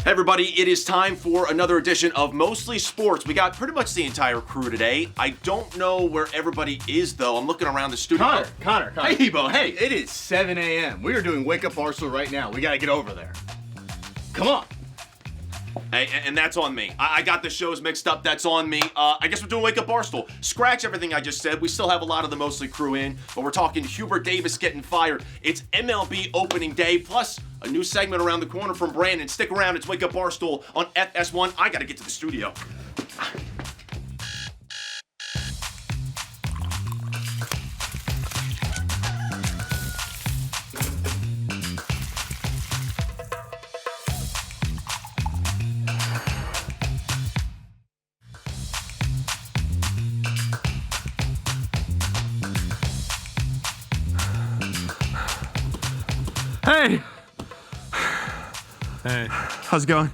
Hey everybody, it is time for another edition of Mostly Sports. We got pretty much the entire crew today. I don't know where everybody is though. I'm looking around the studio. Connor. Hey Hebo, hey. It is 7 a.m. We are doing Wake Up Barstool right now. We gotta get over there. Come on. Hey, and that's on me. I got the shows mixed up. That's on me. I guess we're doing Wake Up Barstool. Scratch everything I just said. We still have a lot of the Mostly crew in, but we're talking Hubert Davis getting fired. It's MLB opening day, plus a new segment around the corner from Brandon. Stick around. It's Wake Up Barstool on FS1. I got to get to the studio. Hey, how's it going?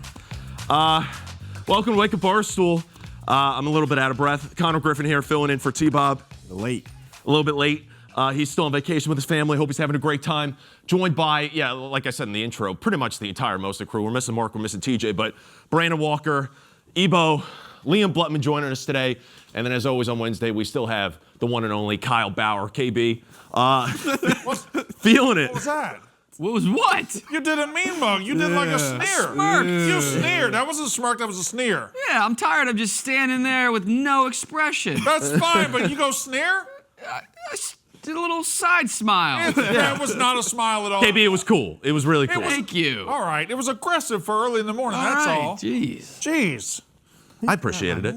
Welcome to Wake Up Barstool. I'm a little bit out of breath. Connor Griffin here, filling in for T-Bob. A little bit late. He's still on vacation with his family. Hope he's having a great time. Joined by, like I said in the intro, pretty much the entire Mostly crew. We're missing Mark, we're missing TJ, but Brandon Walker, Ebo, Liam Bluttman joining us today. And then as always on Wednesday, we still have the one and only Kyle Bauer, KB. Feeling it. What was that? What was what? You did a mean mug. You did like a sneer. Smirk. You sneered. That wasn't a smirk, that was a sneer. Yeah, I'm tired of just standing there with no expression. That's fine, but you go sneer? I did a little side smile. That was not a smile at all. KB, it was cool. It was really cool. Thank you. All right. It was aggressive for early in the morning, that's all. Jeez. Jeez. I appreciated it.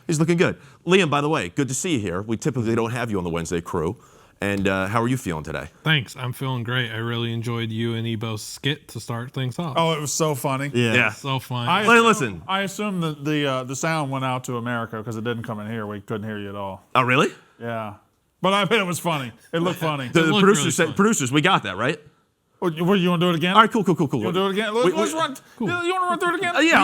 He's looking good. Liam, by the way, good to see you here. We typically don't have you on the Wednesday crew. And how are you feeling today? Thanks. I'm feeling great. I really enjoyed you and Ebo's skit to start things off. Oh, it was so funny. Yeah. So fun. I assume that the sound went out to America because it didn't come in here. We couldn't hear you at all. Oh, really? Yeah. But I bet it was funny. It looked funny. The looked producers really said, fun. producers, we got that, right? What, you want to do it again? All right, cool. You want to do it again? Let's run. Cool. You want to run through it again?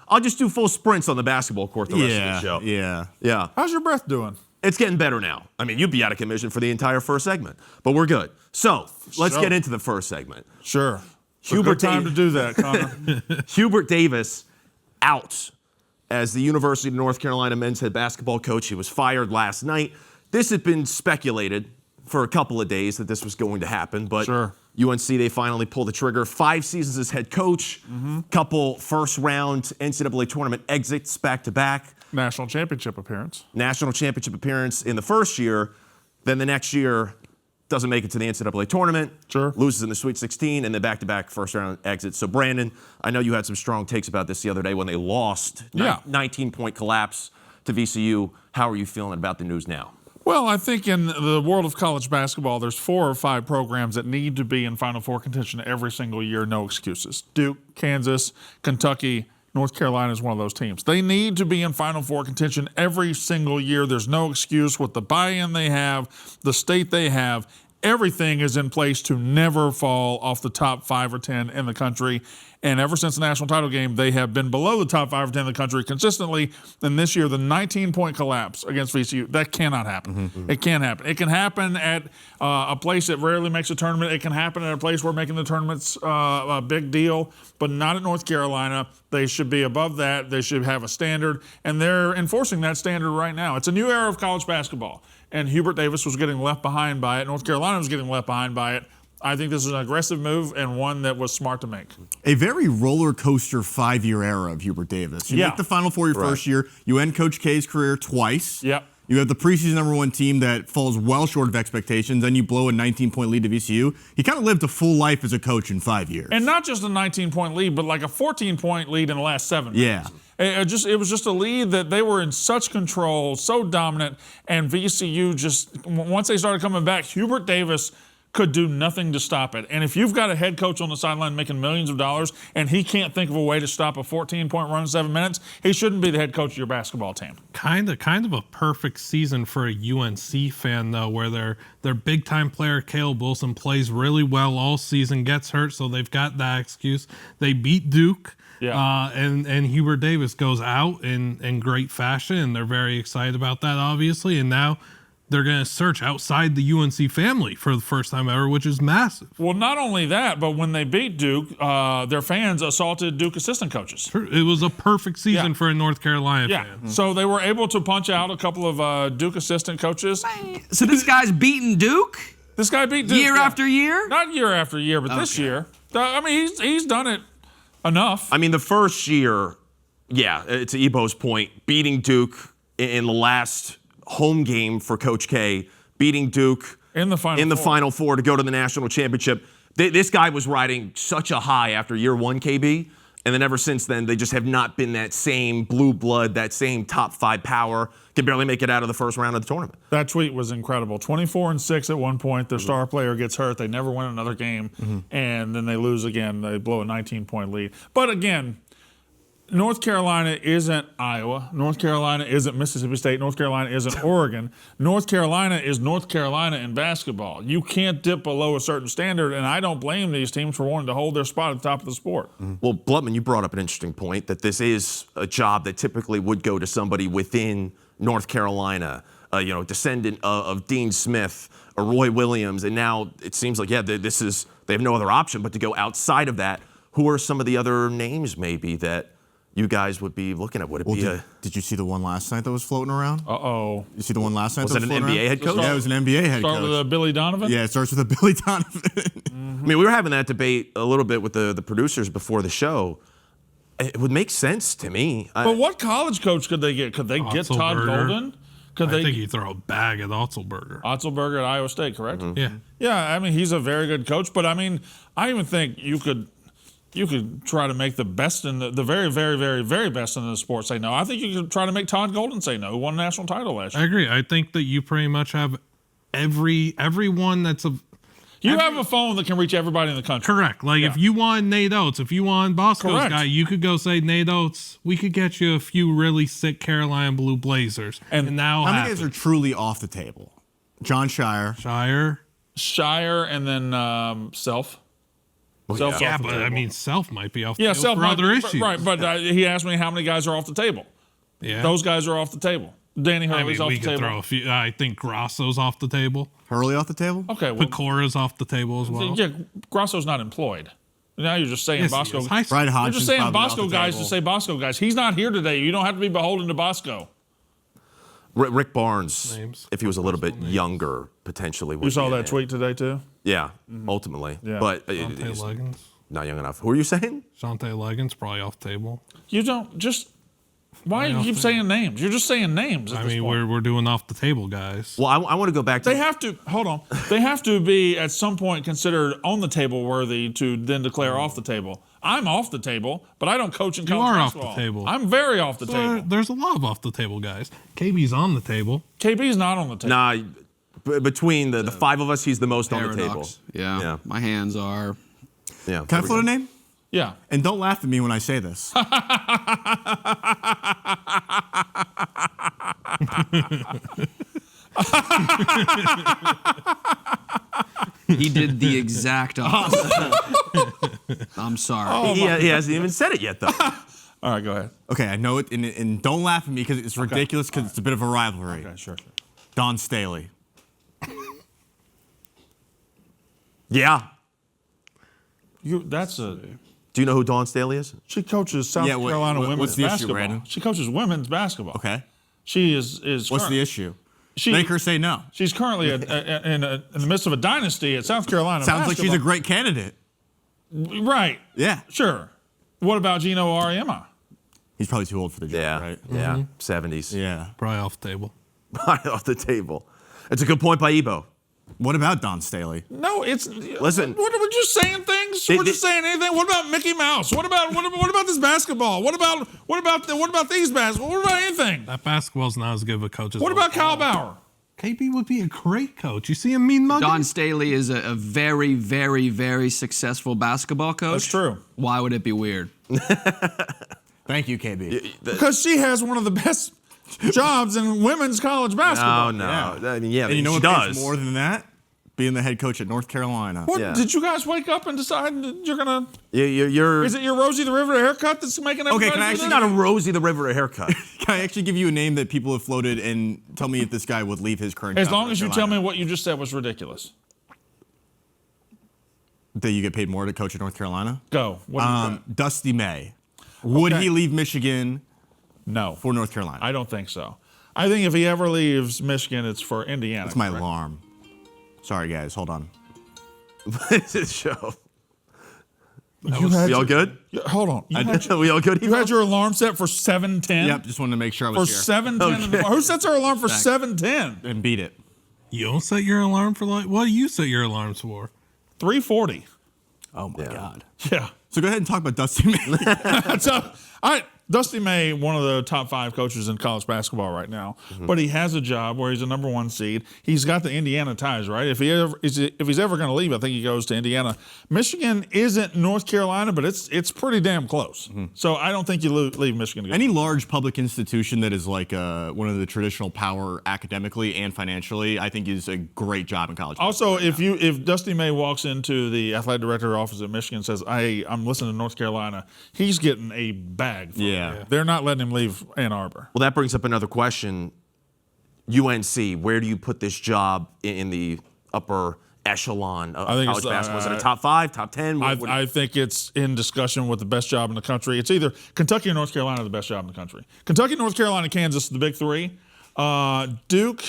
I'll just do full sprints on the basketball court the rest of the show. Yeah. How's your breath doing? It's getting better now. I mean, you'd be out of commission for the entire first segment, but we're good. So let's get into the first segment. Sure. Hubert time to do that, Connor. Hubert Davis out as the University of North Carolina men's head basketball coach. He was fired last night. This had been speculated for a couple of days that this was going to happen, but UNC, they finally pulled the trigger. 5 seasons as head coach, couple first-round NCAA tournament exits back-to-back. National championship appearance In the first year, then the next year doesn't make it to the NCAA tournament. Loses in the Sweet 16, and then back-to-back first-round exits. So, Brandon, I know you had some strong takes about this the other day when they lost. 19-point collapse to VCU. How are you feeling about the news now? Well, I think in the world of college basketball, there's 4 or 5 programs that need to be in Final Four contention every single year, no excuses. Duke, Kansas, Kentucky, North Carolina is one of those teams. They need to be in Final Four contention every single year. There's no excuse with the buy-in they have, the state they have. Everything is in place to never fall off the top 5 or 10 in the country. And ever since the national title game, they have been below the top 5 or 10 in the country consistently. And this year, the 19-point collapse against VCU, that cannot happen. It can't happen. It can happen at a place that rarely makes a tournament. It can happen at a place where making the tournament's a big deal, but not at North Carolina. They should be above that. They should have a standard, and they're enforcing that standard right now. It's a new era of college basketball, and Hubert Davis was getting left behind by it. North Carolina was getting left behind by it. I think this is an aggressive move and one that was smart to make. A very roller coaster 5-year era of Hubert Davis. You make the Final Four your first year. You end Coach K's career twice. Yep. You have the preseason #1 team that falls well short of expectations. Then you blow a 19-point lead to VCU. He kind of lived a full life as a coach in 5 years. And not just a 19-point lead, but like a 14-point lead in the last 7 minutes. It was just a lead that they were in such control, so dominant, and VCU just, once they started coming back, Hubert Davis could do nothing to stop it. And if you've got a head coach on the sideline making millions of dollars and he can't think of a way to stop a 14-point run in 7 minutes, he shouldn't be the head coach of your basketball team. Kind of a perfect season for a UNC fan, though, where their big-time player, Caleb Wilson, plays really well all season, gets hurt, so they've got that excuse. They beat Duke. And Hubert Davis goes out in great fashion, and they're very excited about that, obviously. And now they're going to search outside the UNC family for the first time ever, which is massive. Well, not only that, but when they beat Duke, their fans assaulted Duke assistant coaches. It was a perfect season for a North Carolina fan. So they were able to punch out a couple of Duke assistant coaches. So this guy's beating Duke This guy beat Duke. year after year? Not year after year, but this year. I mean, he's done it enough. I mean, the first year, to Ebo's point, beating Duke in the last home game for Coach K, beating Duke in the Final Four to go to the national championship. This guy was riding such a high after year one, KB, and then ever since then, they just have not been that same blue blood, that same top 5 power. Can barely make it out of the first round of the tournament. That tweet was incredible. 24-6 at one point. Their star player gets hurt. They never win another game, and then they lose again. They blow a 19-point lead. But again, North Carolina isn't Iowa. North Carolina isn't Mississippi State. North Carolina isn't Oregon. North Carolina is North Carolina in basketball. You can't dip below a certain standard, and I don't blame these teams for wanting to hold their spot at the top of the sport. Well, Bluttman, you brought up an interesting point that this is a job that typically would go to somebody within North Carolina, descendant of Dean Smith or Roy Williams, and now it seems like, they have no other option but to go outside of that. Who are some of the other names maybe that you guys would be looking at? Would it be Did you see the one last night that was floating around? Uh-oh. You see the one last night Was that it was an floating NBA around? head coach? Yeah, it was an NBA head coach. Start with Billy Donovan? Yeah, it starts with a Billy Donovan. I mean, we were having that debate a little bit with the producers before the show. It would make sense to me. But what college coach could they get? Could they get Todd Otzelberger. Golden? I think you throw a bag at Otzelberger. Otzelberger at Iowa State, correct? Yeah. Yeah, I mean, he's a very good coach, but I mean, I even think you could try to make the best in the very, very, very, very best in the sport say no. I think you could try to make Todd Golden say no, who won a national title last I year. agree. I think that you pretty much have everyone that's You have a phone that can reach everybody in the country. correct. Like if you want Nate Oates, if you want Bosco's Correct. guy, you could go say Nate Oates. We could get you a few really sick Carolina Blue Blazers, and now How many guys are truly off the table? John Shire. Shire and then Self. Self Yeah, off the but table. I mean, Self might be off the Yeah, table Self for might other be- issues. Right, but he asked me how many guys are off the table. Yeah, Those guys are off the table. Danny I Hurley's mean, off we the could table. throw a few. I think Grosso's off the table. Hurley off the table? Okay, well, Pecora's off the table as well. yeah, Grosso's not employed. Now you're just saying Yes, he Bosco. is. High school. Brian You're Hodgson's just saying probably off Bosco the guys table. to say Bosco guys. He's not here today. You don't have to be beholden to Bosco. Rick Barnes, Names. if he was a little bit younger, potentially would You saw be in that there. tweet today too? Yeah, ultimately. Yeah. But Shante he's Leggins. not young enough. Who are you saying? Shante Leggins probably off the table. You don't just. Why do you keep saying names? You're just saying names. At I this mean, point. we're doing off the table guys. Well, I want to go back to They have to hold on. They have to be at some point considered on the table worthy to then declare off the table. I'm off the table, but I don't coach in college are off the basketball. table. I'm very off the table. There's a lot of off the table guys. KB's on the table. KB's not on the table. Nah, between the 5 of us, he's the most on the table. Paradox. Yeah. Yeah. My hands are. Yeah. Can I float a name? Yeah. And don't laugh at me when I say this. He did the exact opposite. I'm sorry. He hasn't even said it yet, though. All right, go ahead. Okay, I know it, and don't laugh at me because it's ridiculous because it's a bit of a rivalry. Okay, sure. Don Staley. Yeah. That's a. Do you know who Dawn Staley is? She coaches South Yeah, Carolina women's what's the issue, basketball. Brandon? She coaches women's basketball. Okay. She is. What's the issue? She, Make her say no. She's currently in the midst of a dynasty at South Carolina. Sounds like she's a basketball. great candidate. Right. Yeah. Sure. What about Gino Auriemma? He's probably too old for the job, Yeah. right? Yeah. 70s. Yeah. Probably off the table. Right off the table. It's a good point by Ebo. What about Don Staley? No, it's. Listen. What, we're just saying things. They- We're just saying anything. What about Mickey Mouse? What about this basketball? What about these basketball? What about anything? That basketball's not as good of a coach as What about Kyle Bauer? KB would be a great coach. You see him mean mugging? Don Staley is a very, very, very successful basketball coach. That's true. Why would it be weird? Thank you, KB. Because she has one of the best jobs in women's college basketball. No. Yeah. I mean, yeah, And you know she what does. pays more than that? Being the head coach at North Carolina. What Yeah. did you guys wake up and decide that you're gonna? You're Is it your Rosie the River haircut that's making everybody? can I do It's actually this? not a Rosie the River haircut. Can I actually give you a name that people have floated and tell me if this guy would leave his current job? As long in as you North tell me Carolina? what you just said was ridiculous. That you get paid more to coach at North Carolina? Go. What do you got? Dusty May. Would Okay. he leave Michigan No. for North Carolina? I don't think so. I think if he ever leaves Michigan, it's for Indiana. That's my correct? alarm. Sorry, guys. Hold on. This show. You had We all your- good? Hold on. We all good? You had your alarm set for 7:10? Yep, just wanted to make sure I For was here 7:10 in the morning. Who sets their alarm for 7:10? and beat it. You don't set your alarm for what do you set your alarms for? 3:40. Oh my God. Yeah. So go ahead and talk about Dusty May. So, Dusty May, one of the top 5 coaches in college basketball right now, but he has a job where he's a number 1 seed. He's got the Indiana ties, right? If he's ever going to leave, I think he goes to Indiana. Michigan isn't North Carolina, but it's pretty damn close. So I don't think you leave Michigan to go. Any large public institution that is like one of the traditional power academically and financially, I think is a great job in college. Also, if Dusty May walks into the athletic director office at Michigan and says, I'm listening to North Carolina, he's getting a bag. Yeah. They're not letting him leave Ann Arbor. Well, that brings up another question. UNC, where do you put this job in the upper echelon of think college it's, basketball? Is it a top 5, top 10? I think it's in discussion with the best job in the country. It's either Kentucky or North Carolina, the best job in the country. Kentucky, North Carolina, Kansas, the big 3. Duke,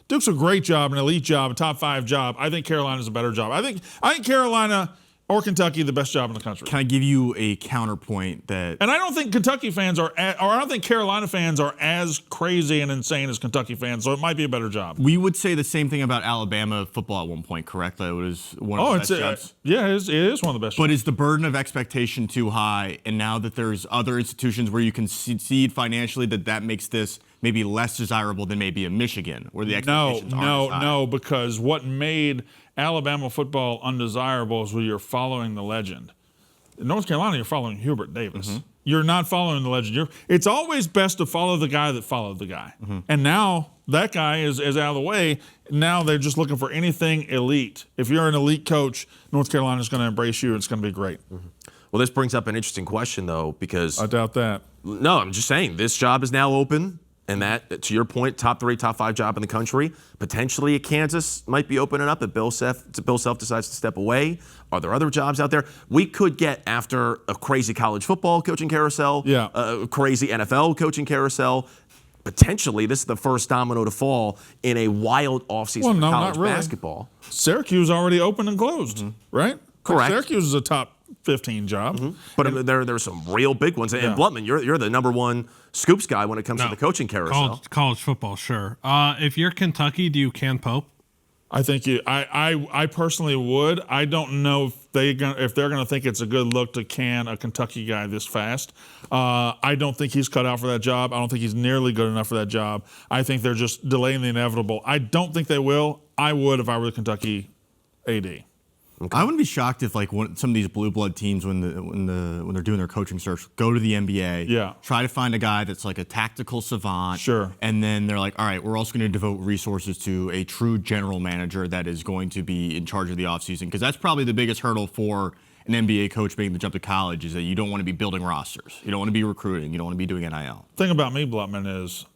Duke's a great job, an elite job, a top 5 job. I think Carolina's a better job. I think Carolina or Kentucky, the best job in the country. Can I give you a counterpoint that? And I don't think Kentucky fans or I don't think Carolina fans are as crazy and insane as Kentucky fans, so it might be a better job. We would say the same thing about Alabama football at one point, correct? That it was one of the best jobs. Yeah, it is one of the best But jobs. is the burden of expectation too high? And now that there's other institutions where you can succeed financially, that makes this maybe less desirable than maybe a Michigan, where the expectations aren't as high? No, because what made Alabama football undesirable is when you're following the legend. In North Carolina, you're following Hubert Davis. You're not following the legend. It's always best to follow the guy that followed the guy. And now that guy is out of the way. Now they're just looking for anything elite. If you're an elite coach, North Carolina's going to embrace you. It's going to be great. Well, this brings up an interesting question, though, because I doubt that. no, I'm just saying this job is now open. And that, to your point, top 3, top 5 job in the country. Potentially, Kansas might be opening up if Bill Self decides to step away. Are there other jobs out there? We could get, after a crazy college football coaching carousel, a crazy NFL coaching carousel, potentially this is the first domino to fall in a wild offseason for college basketball. Syracuse already opened and closed, right? Correct. Syracuse is a top 15 job. But there are some real big ones. And Bluttman, you're the number 1 scoops guy when it comes to the coaching carousel. College football, sure. If you're Kentucky, do you can Pope? I think I personally would. I don't know if they're going to think it's a good look to can a Kentucky guy this fast. I don't think he's cut out for that job. I don't think he's nearly good enough for that job. I think they're just delaying the inevitable. I don't think they will. I would if I were the Kentucky AD. I wouldn't be shocked if some of these blue blood teams, when they're doing their coaching search, go to the NBA, try to find a guy that's like a tactical savant, and then they're like, all right, we're also going to devote resources to a true general manager that is going to be in charge of the offseason, because that's probably the biggest hurdle for an NBA coach making the jump to college, is that you don't want to be building rosters, you don't want to be recruiting, you don't want to be doing NIL. The thing about me, Bluttman, is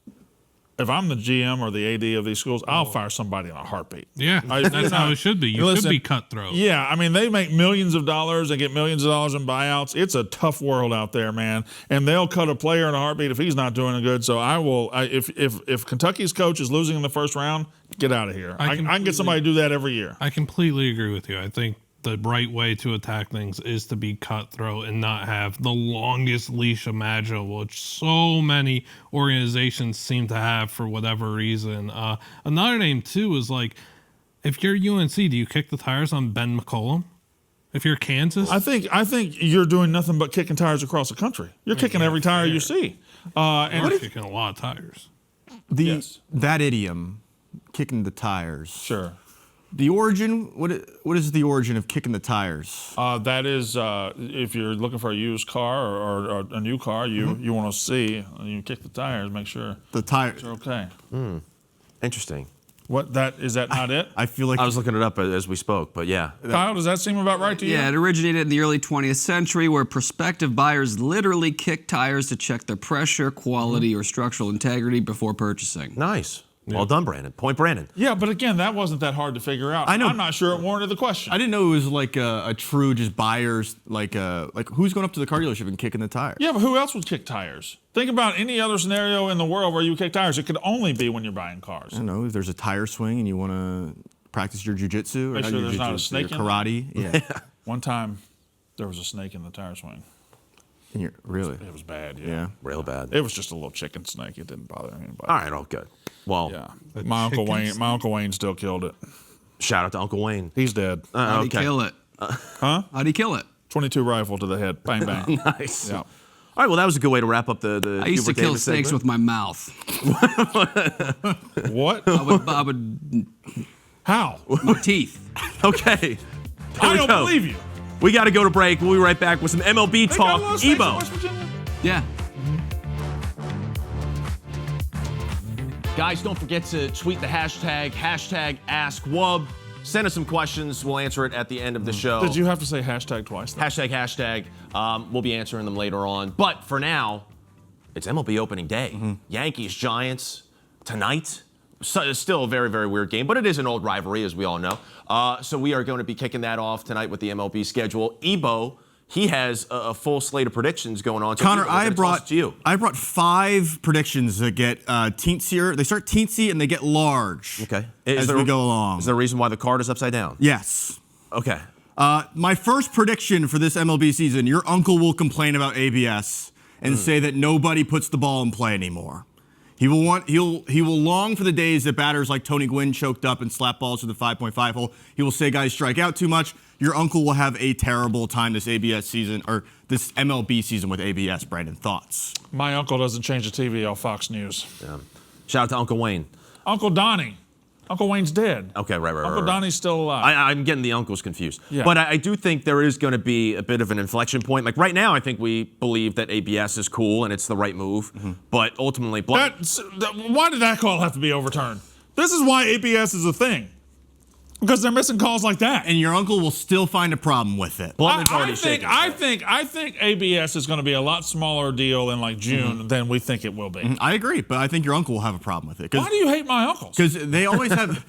if I'm the GM or the AD of these schools, I'll fire somebody in a heartbeat. Yeah, that's how it should be. You should be cutthroat. Yeah, I mean, they make millions of dollars. They get millions of dollars in buyouts. It's a tough world out there, man. And they'll cut a player in a heartbeat if he's not doing good. So I will. If Kentucky's coach is losing in the first round, get out of here. I can get somebody to do that every year. I completely agree with you. I think the right way to attack things is to be cutthroat and not have the longest leash imaginable, which so many organizations seem to have for whatever reason. Another name, too, is like, if you're UNC, do you kick the tires on Ben McCollum? If you're Kansas? I think you're doing nothing but kicking tires across the country. You're kicking every tire you see. You're kicking a lot of tires. That idiom, kicking the tires. Sure. The origin, what is the origin of kicking the tires? That is, if you're looking for a used car or a new car, you want to see, you kick the tires, make sure the tires are okay. Interesting. Is that not it? I feel like I was looking it up as we spoke, but yeah. Kyle, does that seem about right to you? Yeah, it originated in the early 20th century where prospective buyers literally kick tires to check their pressure, quality, or structural integrity before purchasing. Nice. Well done, Brandon. Point Brandon. Yeah, but again, that wasn't that hard to figure out. I know. I'm not sure it warranted the question. I didn't know it was like a true just buyers, like who's going up to the car dealership and kicking the tire? Yeah, but who else would kick tires? Think about any other scenario in the world where you kick tires. It could only be when you're buying cars. I don't know, if there's a tire swing and you want to practice your jiu-jitsu. Make sure there's not a snake in karate. Yeah. One time, there was a snake in the tire swing. Really? It was bad, Yeah. Real bad. It was just a little chicken snake. It didn't bother anybody. All right, all good. Well, yeah. My Uncle Wayne still killed it. Shout out to Uncle Wayne. He's dead. How'd he kill it? Huh? How'd he kill it? 22 rifle to the head. Bang, bang. Nice. Yeah. All right, well, that was a good way to wrap up the I used to Hubert kill Davis snakes segment. with my mouth. What? I would How? my teeth. Okay. I we don't go. believe you. We got to go to break. We'll be right back with some MLB They got a talk. lot of snakes in Ebo. West Virginia? Yeah. Guys, don't forget to tweet the hashtag AskWub. Send us some questions. We'll answer it at the end of the show. Did you have to say hashtag twice? Though? Hashtag. We'll be answering them later on. But for now, it's MLB opening day. Yankees, Giants, tonight. So it's still a very, very weird game, but it is an old rivalry, as we all know. So we are going to be kicking that off tonight with the MLB schedule. Ebo, he has a full slate of predictions going on. So Connor, Ebo, I brought 5 predictions that get teensier. They start teensy and they get large. Okay. As we go along. Is there a reason why the card is upside down? Yes. Okay. My first prediction for this MLB season: your uncle will complain about ABS and say that nobody puts the ball in play anymore. He will long for the days that batters like Tony Gwynn choked up and slapped balls to the 5.5 hole. He will say guys strike out too much. Your uncle will have a terrible time this ABS season, or this MLB season with ABS. Brandon, thoughts? My uncle doesn't change the TV off Fox News. Yeah. Shout out to Uncle Wayne. Uncle Donnie. Uncle Wayne's dead. Okay, right. Uncle Donnie's still alive. I'm getting the uncles confused. Yeah. But I do think there is going to be a bit of an inflection point. Like right now, I think we believe that ABS is cool and it's the right move. But ultimately, why did that call have to be overturned? This is why ABS is a thing. Because they're missing calls like that. And your uncle will still find a problem with it. I think ABS is going to be a lot smaller deal in like June than we think it will be. I agree, but I think your uncle will have a problem with it. Why do you hate my uncles? Because they always have.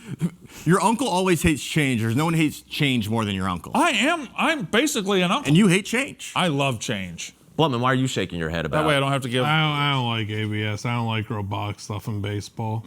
Your uncle always hates change. There's no one hates change more than your uncle. I'm basically an uncle. And you hate change. I love change. Bluttman, why are you shaking your head about it? That way I don't have to give. I don't like ABS. I don't like robotic stuff in baseball.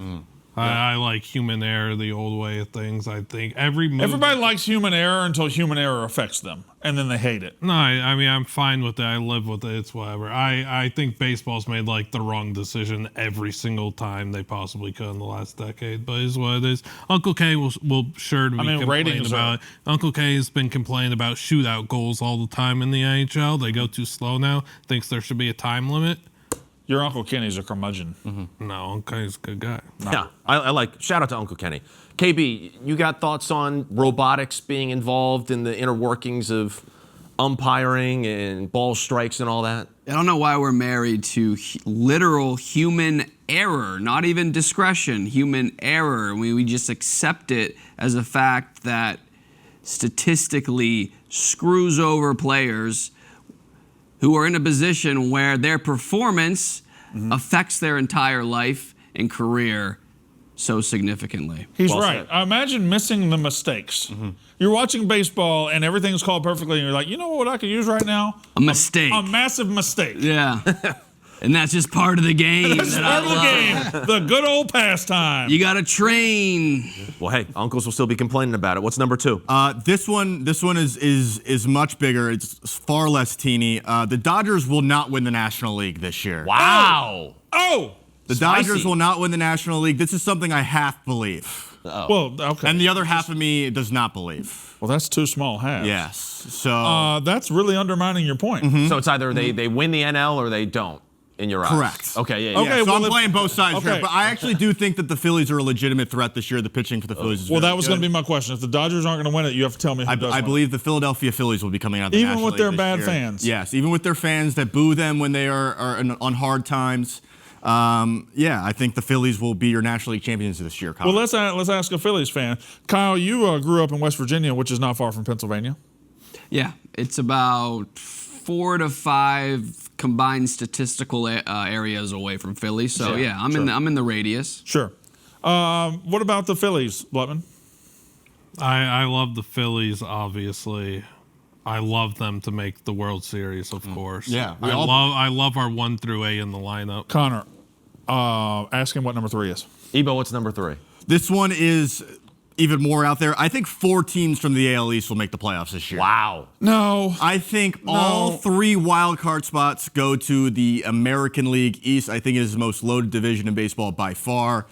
I like human error, the old way of things. I think everybody likes human error until human error affects them, and then they hate it. No, I mean I'm fine with it. I live with it. It's whatever. I think baseball's made like the wrong decision every single time they possibly could in the last decade. But it's what it is. Uncle K will sure be complaining about it. Uncle K has been complaining about shootout goals all the time in the NHL. They go too slow now. Thinks there should be a time limit. Your Uncle Kenny's a curmudgeon. No, Uncle Kenny's a good guy. No. Yeah, I like. Shout out to Uncle Kenny. KB, you got thoughts on robotics being involved in the inner workings of umpiring and ball strikes and all that? I don't know why we're married to literal human error, not even discretion, human error. We just accept it as a fact that statistically screws over players who are in a position where their performance affects their entire life and career so significantly. He's right. Imagine missing the mistakes. You're watching baseball and everything's called perfectly, and you're like, you know what I could use right now? A mistake. A massive mistake. Yeah. And that's just part of the game. That's part of the game. The good old pastime. You got to train. Well, hey, uncles will still be complaining about it. What's number 2? This one is much bigger. It's far less teeny. The Dodgers will not win the National League this year. Wow. Oh. The Dodgers will not win the National League. This is something I half believe. Well, okay. And the other half of me does not believe. Well, that's two small halves. Yes. So that's really undermining your point. So it's either they win the NL or they don't. In your eyes. Correct. Okay, yeah. Okay, yeah. so I'm playing both sides here, but I actually do think that the Phillies are a legitimate threat this year. The pitching for the Phillies is well, really that was going to be my question. If the Dodgers aren't going to win it, you have to tell me who does I win. believe the Philadelphia Phillies will be coming out of the Even National with League their this bad year. fans. Yes, even with their fans that boo them when they are on hard times. I think the Phillies will be your National League champions this year, Kyle. Well, let's ask a Phillies fan. Kyle, you grew up in West Virginia, which is not far from Pennsylvania. Yeah, it's about 4 to 5 combined statistical areas away from Philly. So I'm in the radius. Sure. What about the Phillies, Bluttman? I love the Phillies, obviously. I love them to make the World Series, of course. Yeah. I love our 1 through 8 in the lineup. Connor, ask him what number 3 is. Ebo, what's number 3? This one is even more out there. I think 4 teams from the AL East will make the playoffs this year. Wow. No. I think all 3 wild card spots go to the American League East. I think it is the most loaded division in baseball by far.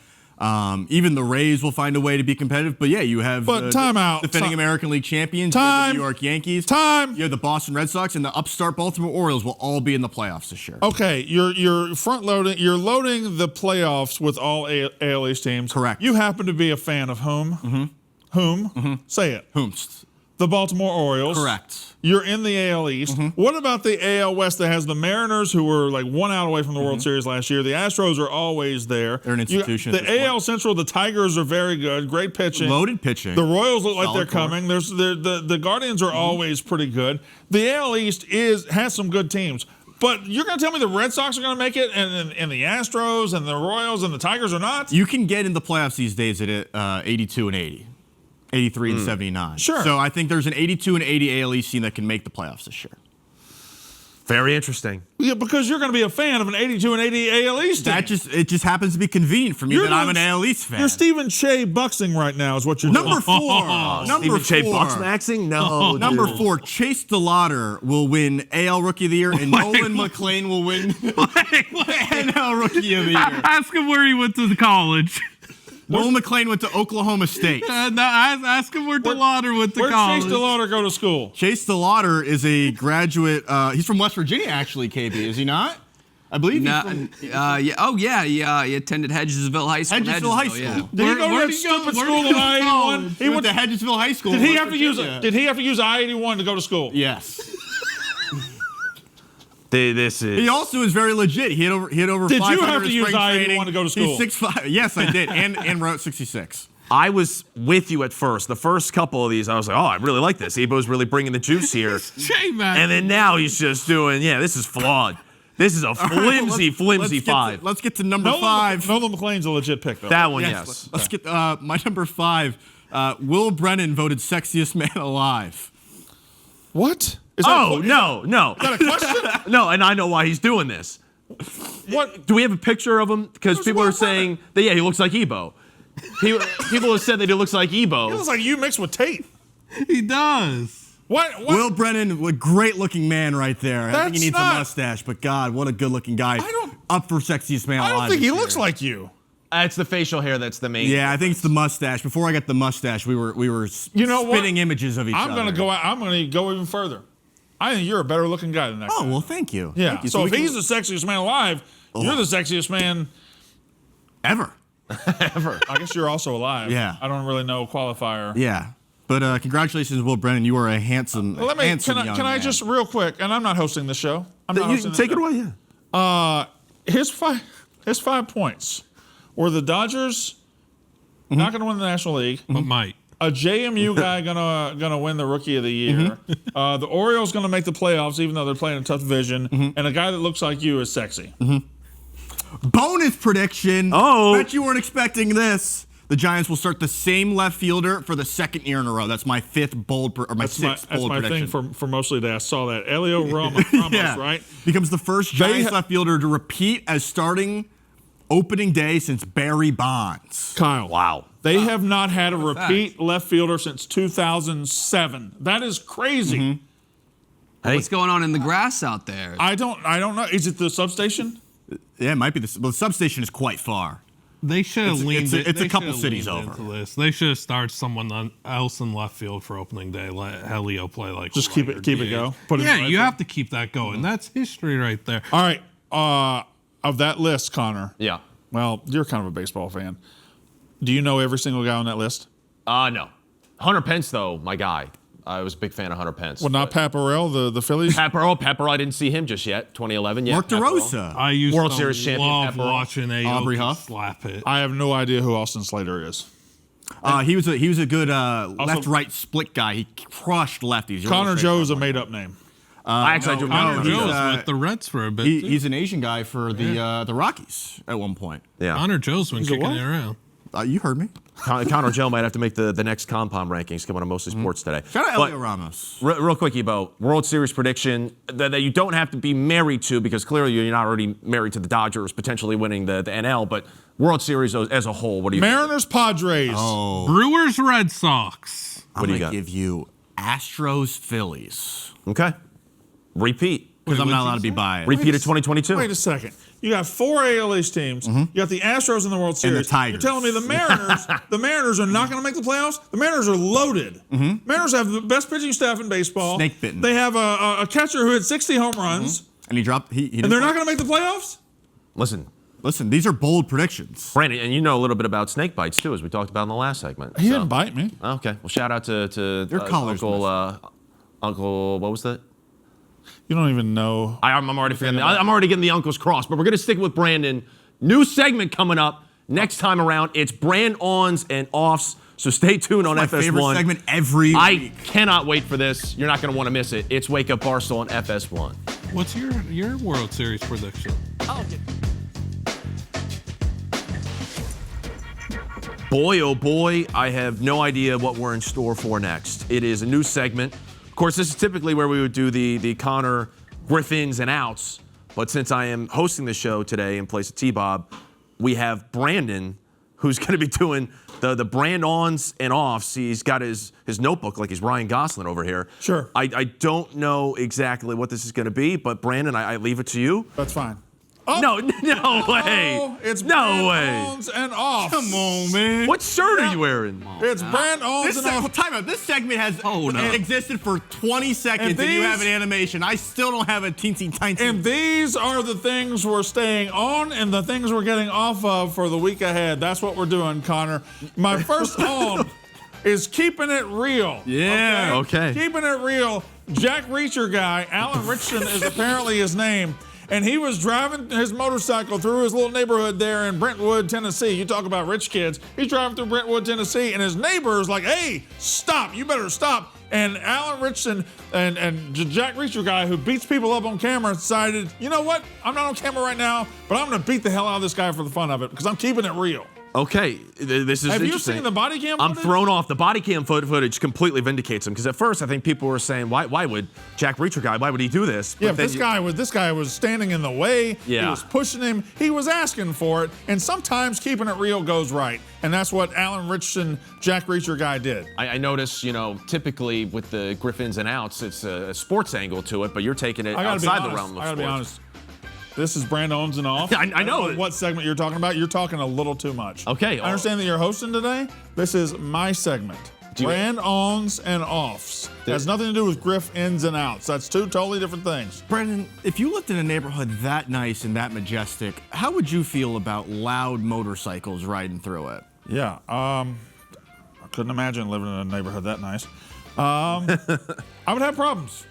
Even the Rays will find a way to be competitive. But yeah, you have the defending American League champions, you have the New York Yankees. You have the Boston Red Sox, and the upstart Baltimore Orioles will all be in the playoffs this year. Okay, you're front loading. You're loading the playoffs with all AL East teams. Correct. You happen to be a fan of whom? Mm-hmm. Whom? Mm-hmm. Say it. Whomst. The Baltimore Orioles. Correct. You're in the AL East. Mm-hmm. What about the AL West that has the Mariners, who were like 1 out away from the World Series last year? The Astros are always there. They're an institution. The AL Central, the Tigers are very good. Great pitching. Loaded pitching. The Royals look like they're coming. The Guardians are always pretty good. The AL East has some good teams. But you're going to tell me the Red Sox are going to make it, and the Astros and the Royals and the Tigers are not? You can get in the playoffs these days at 82 and 80. 83 and 79. Sure. So I think there's an 82 and 80 AL East team that can make the playoffs this year. Very interesting. Yeah, because you're going to be a fan of an 82 and 80 AL East team. It just happens to be convenient for me that I'm an AL East fan. You're Stephen Shea buxing right now is what you're doing. Number 4. Stephen Shea Bucksmaxing? No. Number 4, Chase DeLauder will win AL Rookie of the Year, and Nolan McLean will win NL Rookie of the Year. Ask him where he went to college. Nolan McLean went to Oklahoma State. Ask him where DeLauder went to college. Where Chase DeLauder go to school? Chase DeLauder is a graduate. He's from West Virginia, actually, KB. Is he not? I believe he's from... He attended Hedgesville High School. Hedgesville High School. Yeah. Did he go to that stupid school in I-81? He went to Hedgesville High School. Did he have to use I-81 to go to school? Yes. He also is very legit. He had over 500 Did you have to use spring I-81 training. to go to school? He's 6'5". Yes, I did, and wrote 66. I was with you at first. The first couple of these, I was like, oh, I really like this. Ebo's really bringing the juice here. And then now he's just doing, this is flawed. This is a flimsy 5. Let's get to number 5. Nolan McLean's a legit pick, though. That one, yes. Let's get my number 5. Will Brennan voted sexiest man alive. What? No. Is that a question? No, and I know why he's doing this. What? Do we have a picture of him? Because people are saying that, he looks like Ebo. People have said that he looks like Ebo. He looks like you mixed with Tate. He does. What? Will Brennan, a great-looking man right there. I think he needs a mustache, but God, what a good-looking guy. Up for sexiest man alive. I don't think he looks like you. It's the facial hair that's the main. Yeah, I think it's the mustache. Before I got the mustache, we were spinning images of each other. I'm going to go even further. I think you're a better looking guy than that guy. Oh, well, thank you. Yeah. Thank you. So if he's the sexiest man alive, you're the sexiest man ever. I guess you're also alive. Yeah. I don't really know qualifier. Yeah. But congratulations, Will Brennan. You are a handsome young man. Can I just real quick, and I'm not hosting the show. Take it away, yeah. His 5 points were the Dodgers not going to win the National League. But might. A JMU guy gonna win the Rookie of the Year. The Orioles gonna make the playoffs, even though they're playing a tough division. And a guy that looks like you is sexy. Bonus prediction. Oh, bet you weren't expecting this. The Giants will start the same left fielder for the 2nd year in a row. That's my 5th bold prediction. That's my thing for mostly that. I saw that. Elio Ramos, right? Becomes the first Giants left fielder to repeat as starting opening day since Barry Bonds. Kyle. Wow. They have not had a repeat left fielder since 2007. That is crazy. What's going on in the grass out there? I don't know. Is it the substation? Yeah, it might be. The substation is quite far. They should have leaned. It's a couple cities over. This. They should have started someone else in left field for opening day. Let Helio play like. Just keep it go. You have to keep that going. That's history right there. All right. Of that list, Connor. Yeah. Well, you're kind of a baseball fan. Do you know every single guy on that list? No. Hunter Pence, though, my guy. I was a big fan of Hunter Pence. Well, not Pat Burrell, the Phillies? Pat Burrell, I didn't see him just yet. 2011, yeah. Mark DeRosa. I used World to Series champion, love Pat Burrell. watching Aubrey Aoki Huff. slap it. I have no idea who Austin Slater is. He was a good left-right split guy. He crushed lefties. Connor Joe's a made-up name. Actually, I do Connor remember. Joe's with the Reds for a bit. He's an Asian guy for the Rockies at one point. Yeah. Connor Joe's been kicking it around. You heard me. Connor Joe might have to make the next compound rankings coming on Mostly Sports today. Shout out Elio Ramos. Real quick, Ebo, World Series prediction that you don't have to be married to, because clearly you're not already married to the Dodgers potentially winning the NL, but World Series as a whole, what do you Mariners, Padres. Oh. Brewers, Red Sox. I'm do you going got? to give you Astros, Phillies. Okay. Repeat. Because I'm not allowed to be biased. Repeat of 2022. Wait a second. You got 4 AL East teams. You got the Astros in the World Series. the Tigers. You're telling me the Mariners are not going to make the playoffs? The Mariners are loaded. Mariners have the best pitching staff in baseball. Snake bitten. They have a catcher who hit 60 home runs. And he dropped. And they're not going to make the playoffs? Listen, these are bold predictions. Brandon, and you know a little bit about snake bites too, as we talked about in the last segment. He didn't bite me. Okay. Well, shout out to Your collar's Uncle, what was that? You don't even know. I'm already forgetting. I'm already getting the uncles crossed, but we're going to stick with Brandon. New segment coming up next time around. It's Brand-Ons and Offs, so stay tuned on My FS1. favorite segment every I week. cannot wait for this. You're not going to want to miss it. It's Wake Up Barstool on FS1. What's your World Series prediction? Boy, oh boy, I have no idea what we're in store for next. It is a new segment. Of course, this is typically where we would do the Connor Griffins and outs, but since I am hosting the show today in place of T-Bob, we have Brandon, who's going to be doing the Brand-Ons and Offs. He's got his notebook like he's Ryan Gosling over here. Sure. I don't know exactly what this is going to be, but Brandon, I leave it to you. That's fine. No way. It's No way. Brand-Ons and Offs. Come on, man. What shirt are you wearing? It's Brand-Ons and Offs. Time out. This segment has existed for 20 seconds, And and you these- have an animation. I still don't have a teensy tiny. And these are the things we're staying on and the things we're getting off of for the week ahead. That's what we're doing, Connor. My first on is keeping it real. Yeah. Okay. Keeping it real. Jack Reacher guy, Alan Richardson is apparently his name. And he was driving his motorcycle through his little neighborhood there in Brentwood, Tennessee. You talk about rich kids. He's driving through Brentwood, Tennessee, and his neighbor is like, hey, stop. You better stop. And Alan Richardson and Jack Reacher guy who beats people up on camera decided, you know what? I'm not on camera right now, but I'm going to beat the hell out of this guy for the fun of it because I'm keeping it real. Okay, this is Have you interesting. seen the body cam I'm footage? thrown off. The body cam footage completely vindicates him because at first I think people were saying, why would Jack Reacher guy, why would he do this? Yeah, But then this guy was standing in the way. Yeah. He was pushing him. He was asking for it. And sometimes keeping it real goes right. And that's what Alan Richardson, Jack Reacher guy did. I notice, typically with the Griffins and outs, it's a sports angle to it, but you're taking it outside the realm of I gotta be sports. honest. This is Brand-Ons and Off. I know. don't what segment you're talking about. You're talking a little too much. Okay. I understand that you're hosting today. This is my segment. Brand-Ons and Offs. It has nothing to do with Griff ins and outs. That's two totally different things. Brandon, if you lived in a neighborhood that nice and that majestic, how would you feel about loud motorcycles riding through it? Yeah. I couldn't imagine living in a neighborhood that nice. I would have problems.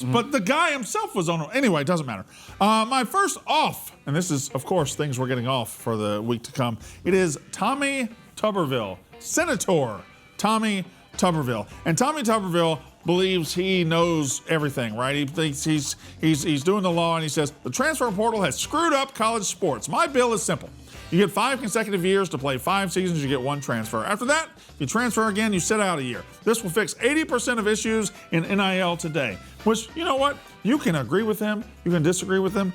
But the guy himself was on. Anyway, it doesn't matter. My first off, and this is, of course, things we're getting off for the week to come. It is Tommy Tuberville, Senator Tommy Tuberville, and Tommy Tuberville believes he knows everything, right? He thinks he's doing the law, and he says the transfer portal has screwed up college sports. My bill is simple. You get 5 consecutive years to play 5 seasons, you get 1 transfer. After that, if you transfer again, you sit out a year. This will fix 80% of issues in NIL today, which, you know what? You can agree with him, you can disagree with him,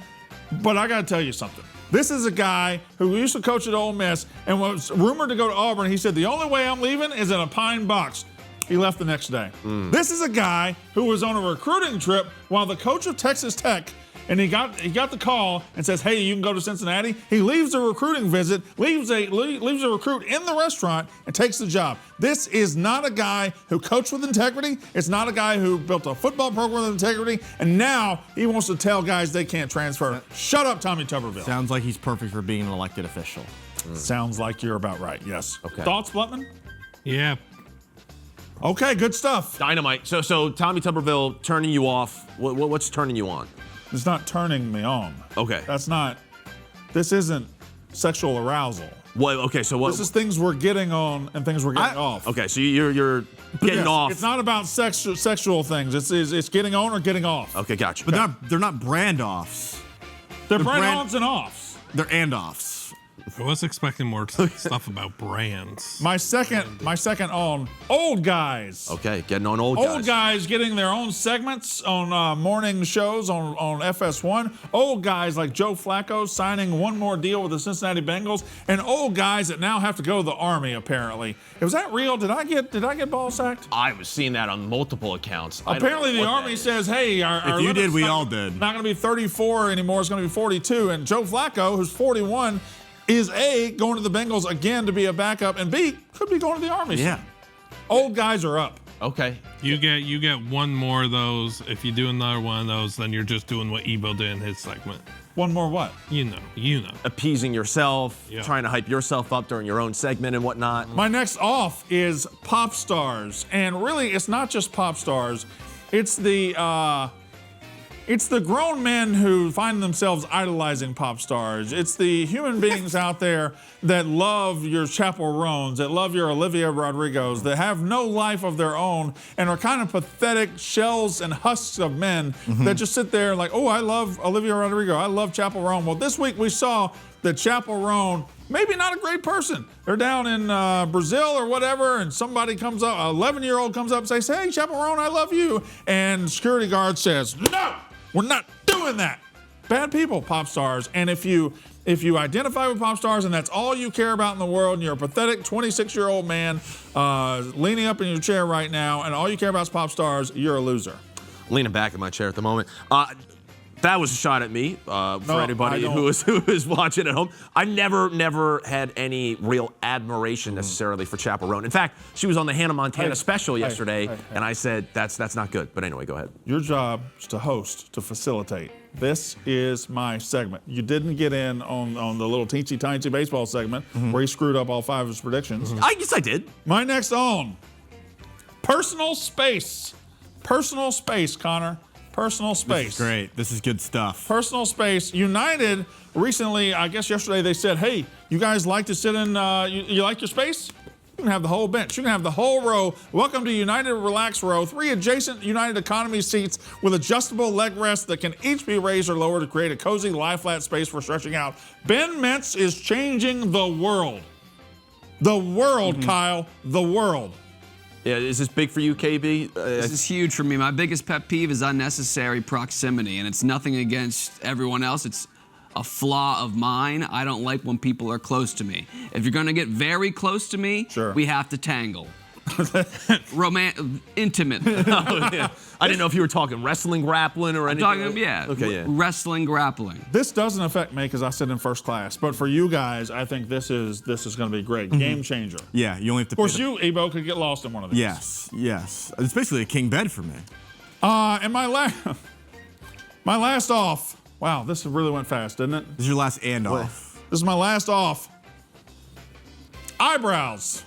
but I gotta tell you something. This is a guy who used to coach at Ole Miss and was rumored to go to Auburn. He said, the only way I'm leaving is in a pine box. He left the next day. This is a guy who was on a recruiting trip while the coach of Texas Tech, and he got the call and says, hey, you can go to Cincinnati. He leaves a recruiting visit, leaves a recruit in the restaurant and takes the job. This is not a guy who coached with integrity. It's not a guy who built a football program with integrity. And now he wants to tell guys they can't transfer. Shut up, Tommy Tuberville. Sounds like he's perfect for being an elected official. Sounds like you're about right, yes. Okay. Thoughts, Bluttman? Yeah. Okay, good stuff. Dynamite. So Tommy Tuberville turning you off. What's turning you on? It's not turning me on. Okay. This isn't sexual arousal. What? Okay, so what? This is things we're getting on and things we're getting off. Okay, so you're getting off. It's not about sexual things. It's getting on or getting off. Okay, gotcha. But they're not brand-offs. They're brand-ons and offs. They're and-offs. I was expecting more stuff about brands. My second on old guys. Okay, getting on old guys. Old guys getting their own segments on morning shows on FS1. Old guys like Joe Flacco signing one more deal with the Cincinnati Bengals, and old guys that now have to go to the Army. Apparently, was that real? Did I get ball sacked? I was seeing that on multiple accounts. Apparently, the Army says, "Hey, our if you did, we all did. Not going to be 34 anymore. It's going to be 42." And Joe Flacco, who's 41. Is A, going to the Bengals again to be a backup, and B, could be going to the Army. Yeah. Old guys are up. Okay. You get one more of those. If you do another one of those, then you're just doing what Evo did in his segment. One more what? You know. Appeasing yourself, Yeah. trying to hype yourself up during your own segment and whatnot. My next off is pop stars. And really, it's not just pop stars. It's the grown men who find themselves idolizing pop stars. It's the human beings out there that love your Chappell Roans, that love your Olivia Rodrigos, that have no life of their own and are kind of pathetic shells and husks of men that just sit there like, oh, I love Olivia Rodrigo. I love Chappell Roan. Well, this week we saw that Chappell Roan, maybe not a great person. They're down in Brazil or whatever, and somebody comes up, an 11-year-old comes up and says, hey, Chappell Roan, I love you. And security guard says, no, we're not doing that. Bad people, pop stars. And if you identify with pop stars and that's all you care about in the world, and you're a pathetic 26-year-old man leaning up in your chair right now, and all you care about is pop stars, you're a loser. Leaning back in my chair at the moment. That was a shot at me for anybody who is watching at home. I never had any real admiration necessarily for Chappell Roan. In fact, she was on the Hannah Montana special yesterday, and I said, that's not good. But anyway, go ahead. Your job is to host, to facilitate. This is my segment. You didn't get in on the little teensy-tiny baseball segment where he screwed up all 5 of his predictions. I guess I did. My next on, personal space. Personal space, Connor. Personal space. This is great. This is good stuff. Personal space. United recently, I guess yesterday, they said, hey, you guys like to sit in, you like your space? You can have the whole bench. You can have the whole row. Welcome to United Relax Row. 3 adjacent United Economy seats with adjustable leg rests that can each be raised or lowered to create a cozy, lie-flat space for stretching out. Ben Mentz is changing the world. The world, Kyle. The world. Yeah, is this big for you, KB? This is huge for me. My biggest pet peeve is unnecessary proximity, and it's nothing against everyone else. It's a flaw of mine. I don't like when people are close to me. If you're gonna get very close to me, we have to tangle. Intimate. Oh, yeah. I didn't know if you were talking wrestling, grappling, or anything. Wrestling, grappling. This doesn't affect me because I sit in first class, but for you guys, I think this is going to be great. Game changer. Yeah, you only have to. Of course, you, Ebo, could get lost in one of these. Yes. It's basically a king bed for me. And my last off. Wow, this really went fast, didn't it? This is your last and off. This is my last off. Eyebrows.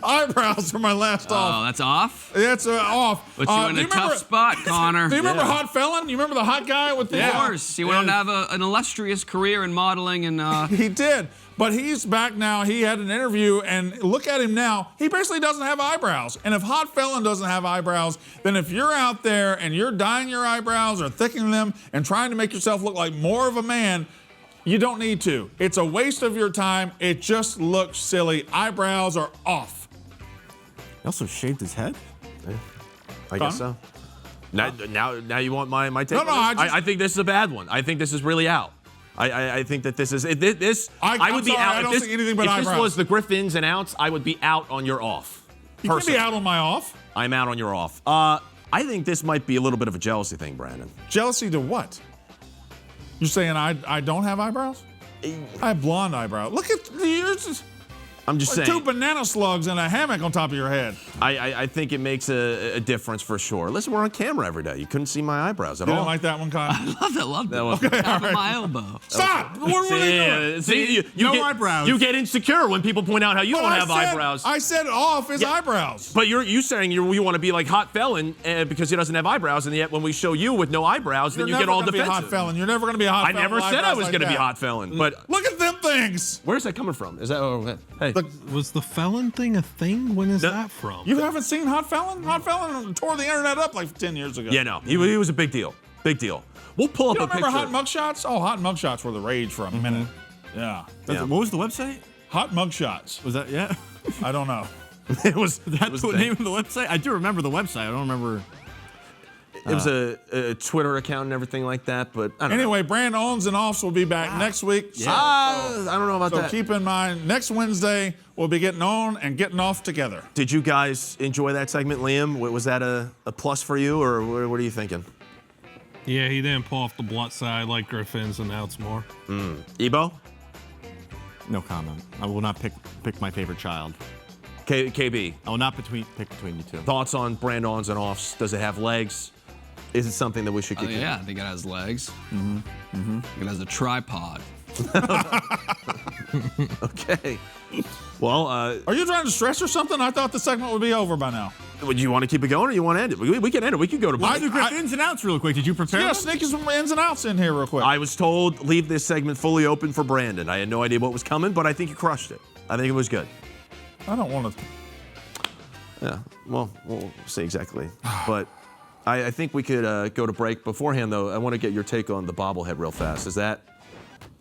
Eyebrows are my last off. Oh, that's off? That's off. Put you in a tough spot, Connor. Do you remember Hot Felon? You remember the hot guy with the... Of course. He went on to have an illustrious career in modeling and... He did. But he's back now. He had an interview, and look at him now. He basically doesn't have eyebrows. And if Hot Felon doesn't have eyebrows, then if you're out there and you're dyeing your eyebrows or thickening them and trying to make yourself look like more of a man, you don't need to. It's a waste of your time. It just looks silly. Eyebrows are off. He also shaved his head? Yeah, I guess so. Now you want my take? No, I think this is a bad one. I think this is really out. I think that this is this. I would be out. I don't think anything but eyebrows. If this was the Griffins and outs, I would be out on your off. You can be out on my off. I'm out on your off. I think this might be a little bit of a jealousy thing, Brandon. Jealousy to what? You're saying I don't have eyebrows? I have blonde eyebrows. Look at yours. I'm just saying. 2 banana slugs and a hammock on top of your head. I think it makes a difference for sure. Listen, we're on camera every day. You couldn't see my eyebrows at You all. don't like that one, Kyle? I love that. Okay, Top of my elbow. Stop! What were they doing? See, you No get, eyebrows. You get insecure when people point out how you don't have eyebrows. I said off his eyebrows. But you saying you want to be like Hot Felon because he doesn't have eyebrows, and yet when we show you with no eyebrows, then you get all You're never gonna be a defensive. hot felon. You're never going to be a hot I felon. never said I was going to be that. Hot Felon, but Look at them things. where's that coming from? Is that hey? Was the felon thing a thing? When is that from? You haven't seen Hot Felon? Hot Felon tore the internet up like 10 years ago. Yeah, no, he was a big deal. Big deal. We'll pull up You a don't remember picture. Hot Mugshots? Oh, Hot Mugshots were the rage for a minute. Yeah. Yeah. What was the website? Hot Mugshots. Was that, yeah? I don't know. It was. That's the name of the website? I do remember the website. I don't remember. It was a Twitter account and everything like that, but I don't know. Anyway, Brand-Ons and Offs will be back next week. So, I don't know about so that. keep in mind, next Wednesday, we'll be getting on and getting off together. Did you guys enjoy that segment, Liam? Was that a plus for you, or what are you thinking? Yeah, he didn't pull off the blunt side like Griffin's, and now it's more. Ebo? No comment. I will not pick my favorite child. KB? I will not pick between you two. Thoughts on Brand-Ons and Offs? Does it have legs? Is it something that we should get? Yeah, I think it has legs. It has a tripod. Okay. Well, Are you trying to stress or something? I thought the segment would be over by now. would you want to keep it going, or you want to end it? We can end it. We can go to break. Let's do Griff ins and outs real quick. Did you prepare? Yeah, them? sneak some ins and outs in here real quick. I was told leave this segment fully open for Brandon. I had no idea what was coming, but I think you crushed it. I think it was good. I don't want to. Yeah. Well, we'll see exactly. But I think we could go to break. Beforehand, though, I want to get your take on the bobblehead real fast. Is that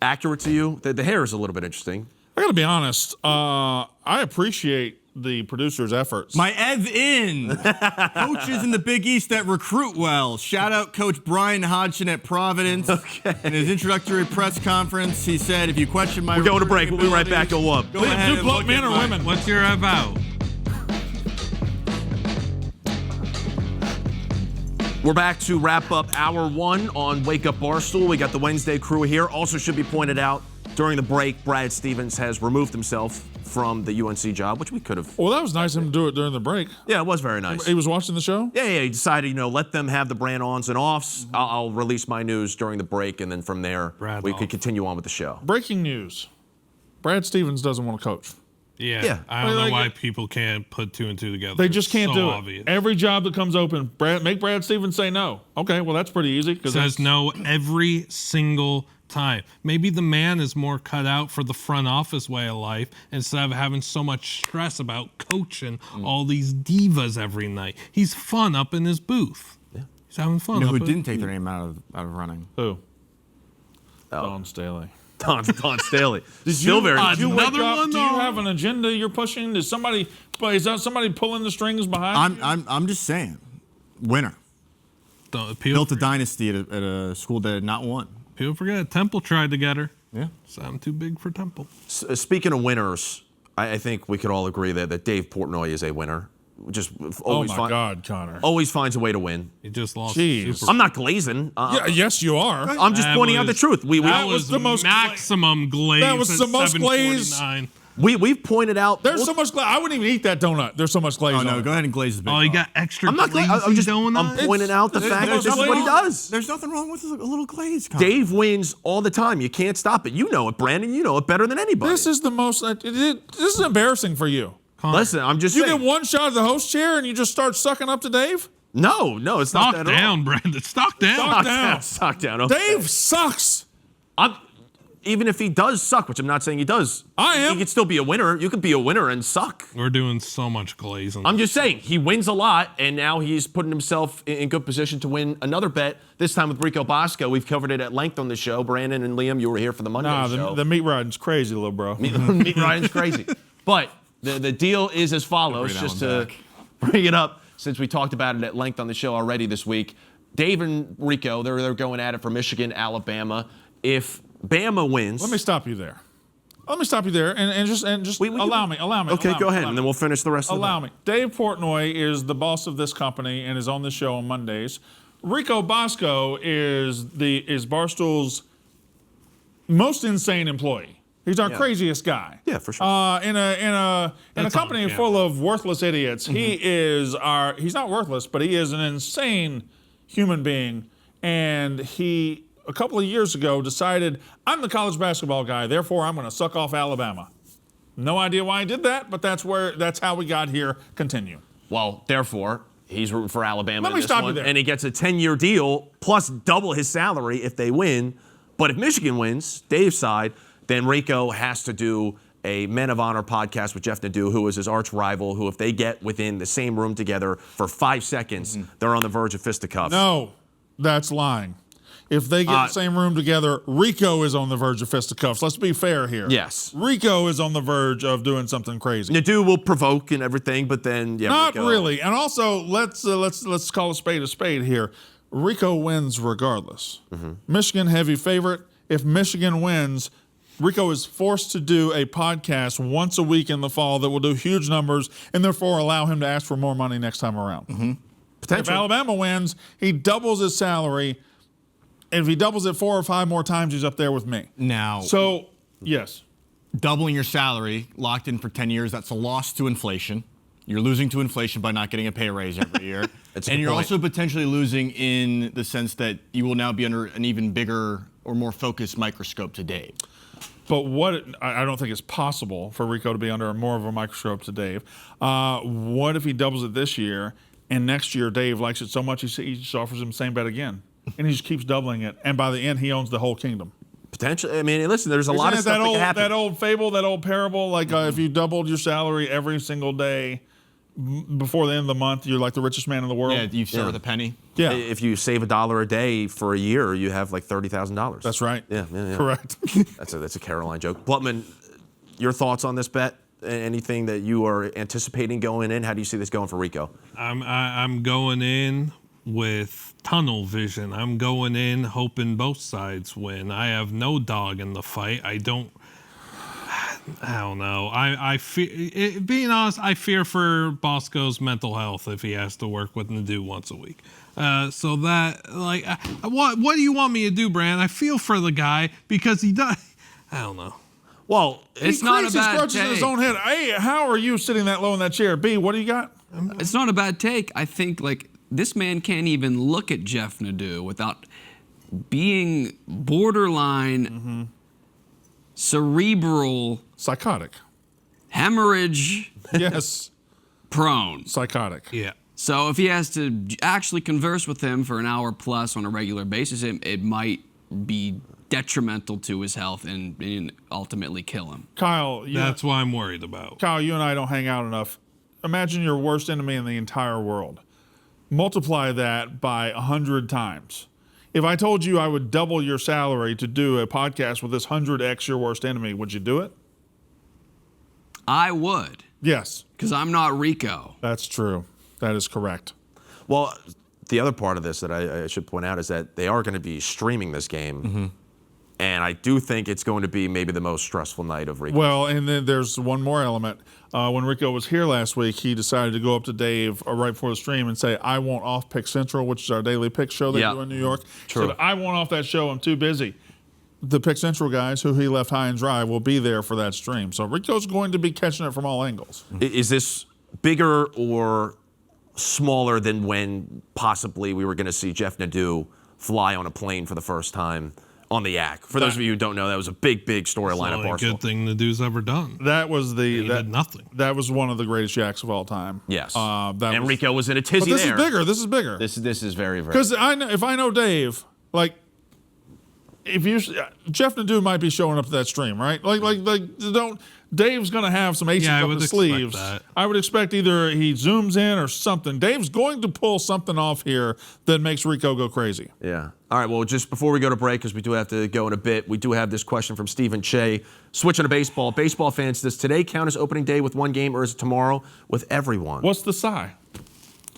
accurate to you? The hair is a little bit interesting. I got to be honest. I appreciate the producer's efforts. My Ed's in. Coaches in the Big East that recruit well. Shout out Coach Brian Hodgson at Providence. Okay. In his introductory press conference, he said, if you question my We're going to break. We'll be right back. Go up. Go ahead Do and look men at or my- women? What's your about? We're back to wrap up hour one on Wake Up Barstool. We got the Wednesday crew here. Also should be pointed out, during the break, Brad Stevens has removed himself from the UNC job, which we could have. Well, that was nice of him to do it during the break. Yeah, it was very nice. He was watching the show? Yeah, he decided, let them have the Brand-Ons and Offs. I'll release my news during the break, and then from there, we could continue on with the show. Breaking news. Brad Stevens doesn't want to coach. Yeah. I don't know why people can't put two and two together. They just can't so do obvious. it. Every job that comes open, make Brad Stevens say no. Okay, well, that's pretty easy. Says no every single time. Maybe the man is more cut out for the front office way of life instead of having so much stress about coaching all these divas every night. He's fun up in his booth. Yeah. He's having fun. You know who didn't take their name out of running? Who? Don Staley. Don Staley. Do you have an agenda you're pushing? Is that somebody pulling the strings behind you? I'm just saying, winner. Built a dynasty at a school that had not won. People forget Temple tried to get her. Yeah. So I'm too big for Temple. Speaking of winners, I think we could all agree that Dave Portnoy is a winner. Just always God, Connor. Always finds a way to win. He just lost. I'm not glazing. Yes, you are. I'm just pointing out the truth. That was the most maximum glaze. That was the most glaze. We've pointed out. There's so much glaze. I wouldn't even eat that donut. There's so much glaze on it. Go ahead and glaze the big Oh, you got extra glaze I'm pointing out the fact that this is what he does. There's nothing wrong with a little glaze. Connor. Dave wins all the time. You can't stop it. You know it, Brandon. You know it better than anybody. This is the most. This is embarrassing for you. Listen, I'm just saying. You get one shot of the host chair and you just start sucking up to Dave? No, it's not that at all. Brandon. Stock down. Stock down. Okay. Dave sucks. Even if he does suck, which I'm not saying he does. I am. He could still be a winner. You could be a winner and suck. We're doing so much glazing. I'm just saying, he wins a lot, and now he's putting himself in good position to win another bet, this time with Rico Bosco. We've covered it at length on the show. Brandon and Liam, you were here for the Monday show. The meat riding's crazy, little bro. Meat riding's crazy. But the deal is as follows, just to bring it up, since we talked about it at length on the show already this week. Dave and Rico, they're going at it for Michigan, Alabama. If Bama wins. Let me stop you there. and just allow me. Okay, go ahead, and then we'll finish the rest of the Allow me. Dave Portnoy is the boss of this company and is on the show on Mondays. Rico Bosco is Barstool's most insane employee. He's our craziest guy. Yeah, for sure. In a company full of worthless idiots, he's not worthless, but he is an insane human being. And he, a couple of years ago, decided, I'm the college basketball guy, therefore I'm going to suck off Alabama. No idea why he did that, but that's how we got here. Continue. Well, therefore, he's rooting for Alabama. Let me in this stop one, you there. and he gets a 10-year deal plus double his salary if they win. But if Michigan wins, Dave's side, then Rico has to do a Men of Honor podcast with Jeff Nadeau, who is his arch rival, who if they get within the same room together for 5 seconds, they're on the verge of fisticuffs. No, that's lying. If they get in the same room together, Rico is on the verge of fisticuffs. Let's be fair here. Yes. Rico is on the verge of doing something crazy. Nadeau will provoke and everything, but then, Not Rico. really. And also, let's call a spade here. Rico wins regardless. Michigan heavy favorite. If Michigan wins, Rico is forced to do a podcast once a week in the fall that will do huge numbers and therefore allow him to ask for more money next time around. If Alabama wins, he doubles his salary. And if he doubles it 4 or 5 more times, he's up there with me. Now, So, yes. doubling your salary, locked in for 10 years, that's a loss to inflation. You're losing to inflation by not getting a pay raise every year. And you're also potentially losing in the sense that you will now be under an even bigger or more focused microscope to Dave. But I don't think it's possible for Rico to be under more of a microscope to Dave. What if he doubles it this year, and next year Dave likes it so much he just offers him the same bet again? And he just keeps doubling it. And by the end, he owns the whole kingdom. Potentially. I mean, listen, there's a lot of stuff that can happen. That old fable, that old parable, like if you doubled your salary every single day before the end of the month, you're like the richest man in the world. Yeah, you start with a penny. Yeah. If you save $1 a day for a year, you have like $30,000. That's right. Yeah. Correct. That's a Caroline joke. Bluttman, your thoughts on this bet? Anything that you are anticipating going in? How do you see this going for Rico? I'm going in with tunnel vision. I'm going in hoping both sides win. I have no dog in the fight. I don't know. I fear, being honest, I fear for Bosco's mental health if he has to work with Nadeau once a week. So that, like, what do you want me to do, Brand? I feel for the guy because he does. I don't know. Well, it's not a bad in his own head. Hey, how are you sitting that low in that chair? B, what do you got? It's not a bad take. I think, like, this man can't even look at Jeff Nadeau without being borderline cerebral, psychotic, hemorrhage, yes, prone, psychotic. Yeah. So if he has to actually converse with him for an hour plus on a regular basis, it might be detrimental to his health and ultimately kill him. Kyle, that's what I'm worried about. Kyle, you and I don't hang out enough. Imagine your worst enemy in the entire world. Multiply that by 100 times. If I told you I would double your salary to do a podcast with this 100x your worst enemy, would you do it? I would. Yes. Because I'm not Rico. That's true. That is correct. Well, the other part of this that I should point out is that they are going to be streaming this game. And I do think it's going to be maybe the most stressful night of Rico. Well, and then there's one more element. When Rico was here last week, he decided to go up to Dave right before the stream and say, I want off Pick Central, which is our daily pick show they do in New York. True. Said, I want off that show. I'm too busy. The Pick Central guys, who he left high and dry, will be there for that stream. So Rico's going to be catching it from all angles. Is this bigger or smaller than when possibly we were going to see Jeff Nadeau fly on a plane for the first time on the Yak? For those of you who don't know, that was a big storyline at Barstool. Good thing Nadeau's ever done. That was he did nothing. That was one of the greatest Yaks of all time. Yes. And Rico was in a tizzy there. But this is bigger. This is very, very. Because if I know Dave, like, Jeff Nadeau might be showing up to that stream, right? Dave's going to have some aces up his sleeves. That. I would expect either he zooms in or something. Dave's going to pull something off here that makes Rico go crazy. Yeah. All right, well, just before we go to break, because we do have to go in a bit, we do have this question from Stephen Che. Switching to baseball. Baseball fans, does today count as opening day with one game, or is it tomorrow with everyone? What's the sigh?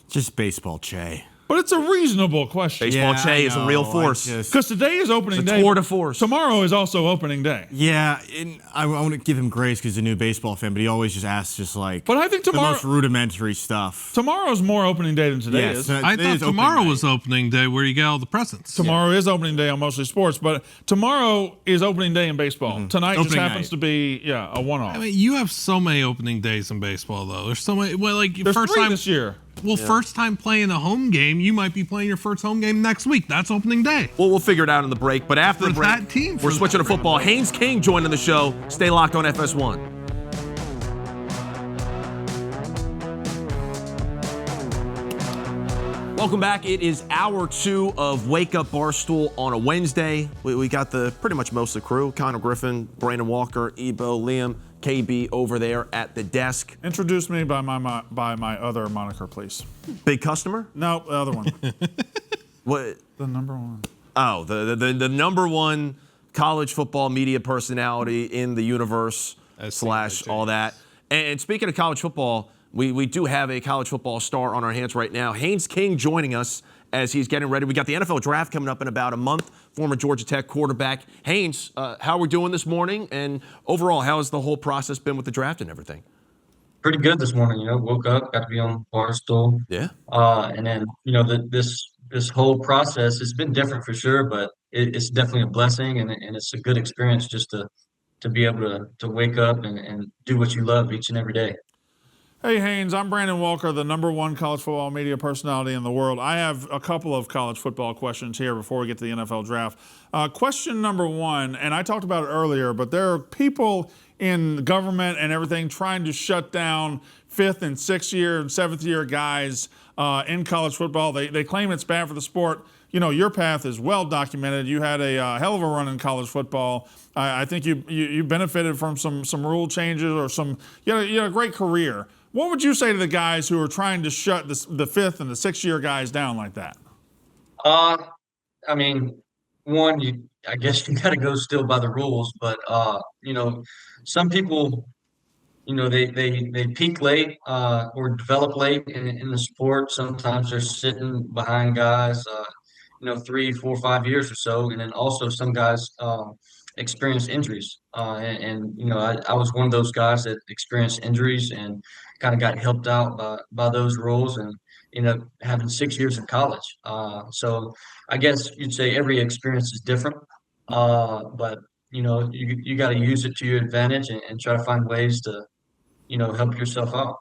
Just baseball, Che. But it's a reasonable question. Baseball Che is a real force. Because today is opening day. Tour de force. Tomorrow is also opening day. Yeah, and I want to give him grace because he's a new baseball fan, but he always just asks But I think tomorrow, the most rudimentary stuff. Tomorrow's more opening day than today is. I thought tomorrow was opening day where you get all the presents. Tomorrow is opening day on Mostly Sports, but tomorrow is opening day in baseball. Mm-hmm. Tonight opening just happens to be a one-off. I mean, you have so many opening days in baseball, though. There's so many. Well, like there's first 3 time this year. Well, first time playing a home game, you might be playing your first home game next week. That's opening day. Well, we'll figure it out in the break. But after the break, we're switching to football. Haynes King joining the show. Stay locked on FS1. Welcome back. It is hour 2 of Wake Up Barstool on a Wednesday. We got the pretty much most of the crew. Connor Griffin, Brandon Walker, Ebo, Liam, KB over there at the desk. Introduce me by my other moniker, please. Big customer? No, the other one. What? The number one. Oh, the number one college football media personality in the universe / all that. And speaking of college football, we do have a college football star on our hands right now. Haynes King joining us as he's getting ready. We got the NFL draft coming up in about a month. Former Georgia Tech quarterback. Haynes, how are we doing this morning? And overall, how has the whole process been with the draft and everything? Pretty good this morning. Woke up, got to be on Barstool. Yeah. And then, this whole process has been different for sure, but it's definitely a blessing and it's a good experience just to be able to wake up and do what you love each and every day. Hey, Haynes, I'm Brandon Walker, the number one college football media personality in the world. I have a couple of college football questions here before we get to the NFL draft. Question number 1, and I talked about it earlier, but there are people in government and everything trying to shut down 5th and 6th year and 7th year guys in college football. They claim it's bad for the sport. Your path is well documented. You had a hell of a run in college football. I think you benefited from some rule changes or you had a great career. What would you say to the guys who are trying to shut the 5th and the 6th year guys down like that? I mean, one, I guess you got to go still by the rules, but some people, they peak late or develop late in the sport. Sometimes they're sitting behind guys, 3, 4, 5 years or so, and then also some guys experience injuries. I was one of those guys that experienced injuries and kind of got helped out by those rules and having 6 years in college. So I guess you'd say every experience is different, but you got to use it to your advantage and try to find ways to help yourself out.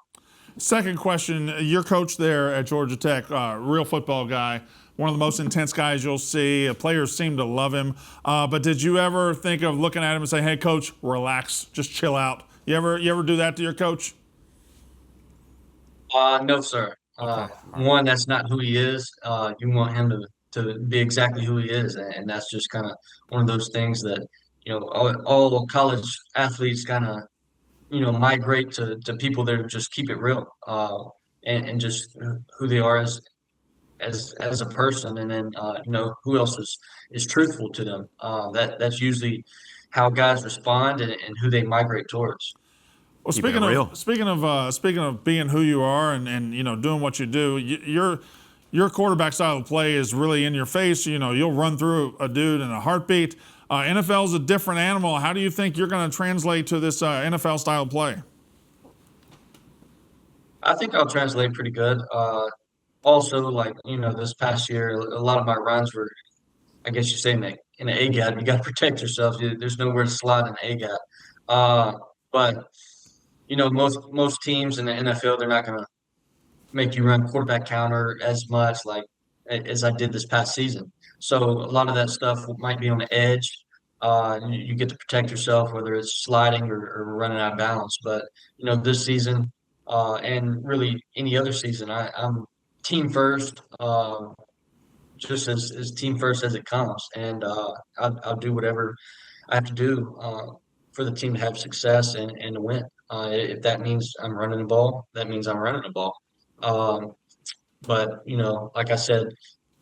Second question, your coach there at Georgia Tech, real football guy, one of the most intense guys you'll see. Players seem to love him. But did you ever think of looking at him and saying, hey, coach, relax, just chill out? You ever do that to your coach? No, sir. One, that's not who he is. You want him to be exactly who he is. And that's just kind of one of those things that, all college athletes kind of, migrate to people that just keep it real and just who they are as a person. And then, who else is truthful to them. That's usually how guys respond and who they migrate towards. Well, speaking of being who you are and doing what you do, your quarterback style of play is really in your face. You'll run through a dude in a heartbeat. NFL is a different animal. How do you think you're going to translate to this NFL style of play? I think I'll translate pretty good. Also, this past year, a lot of my runs were, I guess you say, in an A gap. You got to protect yourself. There's nowhere to slide in an A gap. But most teams in the NFL, they're not going to make you run quarterback counter as much as I did this past season. So a lot of that stuff might be on the edge. You get to protect yourself, whether it's sliding or running out of balance. But this season and really any other season, I'm team first, just as team first as it comes, and I'll do whatever I have to do for the team to have success and to win. If that means I'm running the ball, that means I'm running the ball. But like I said,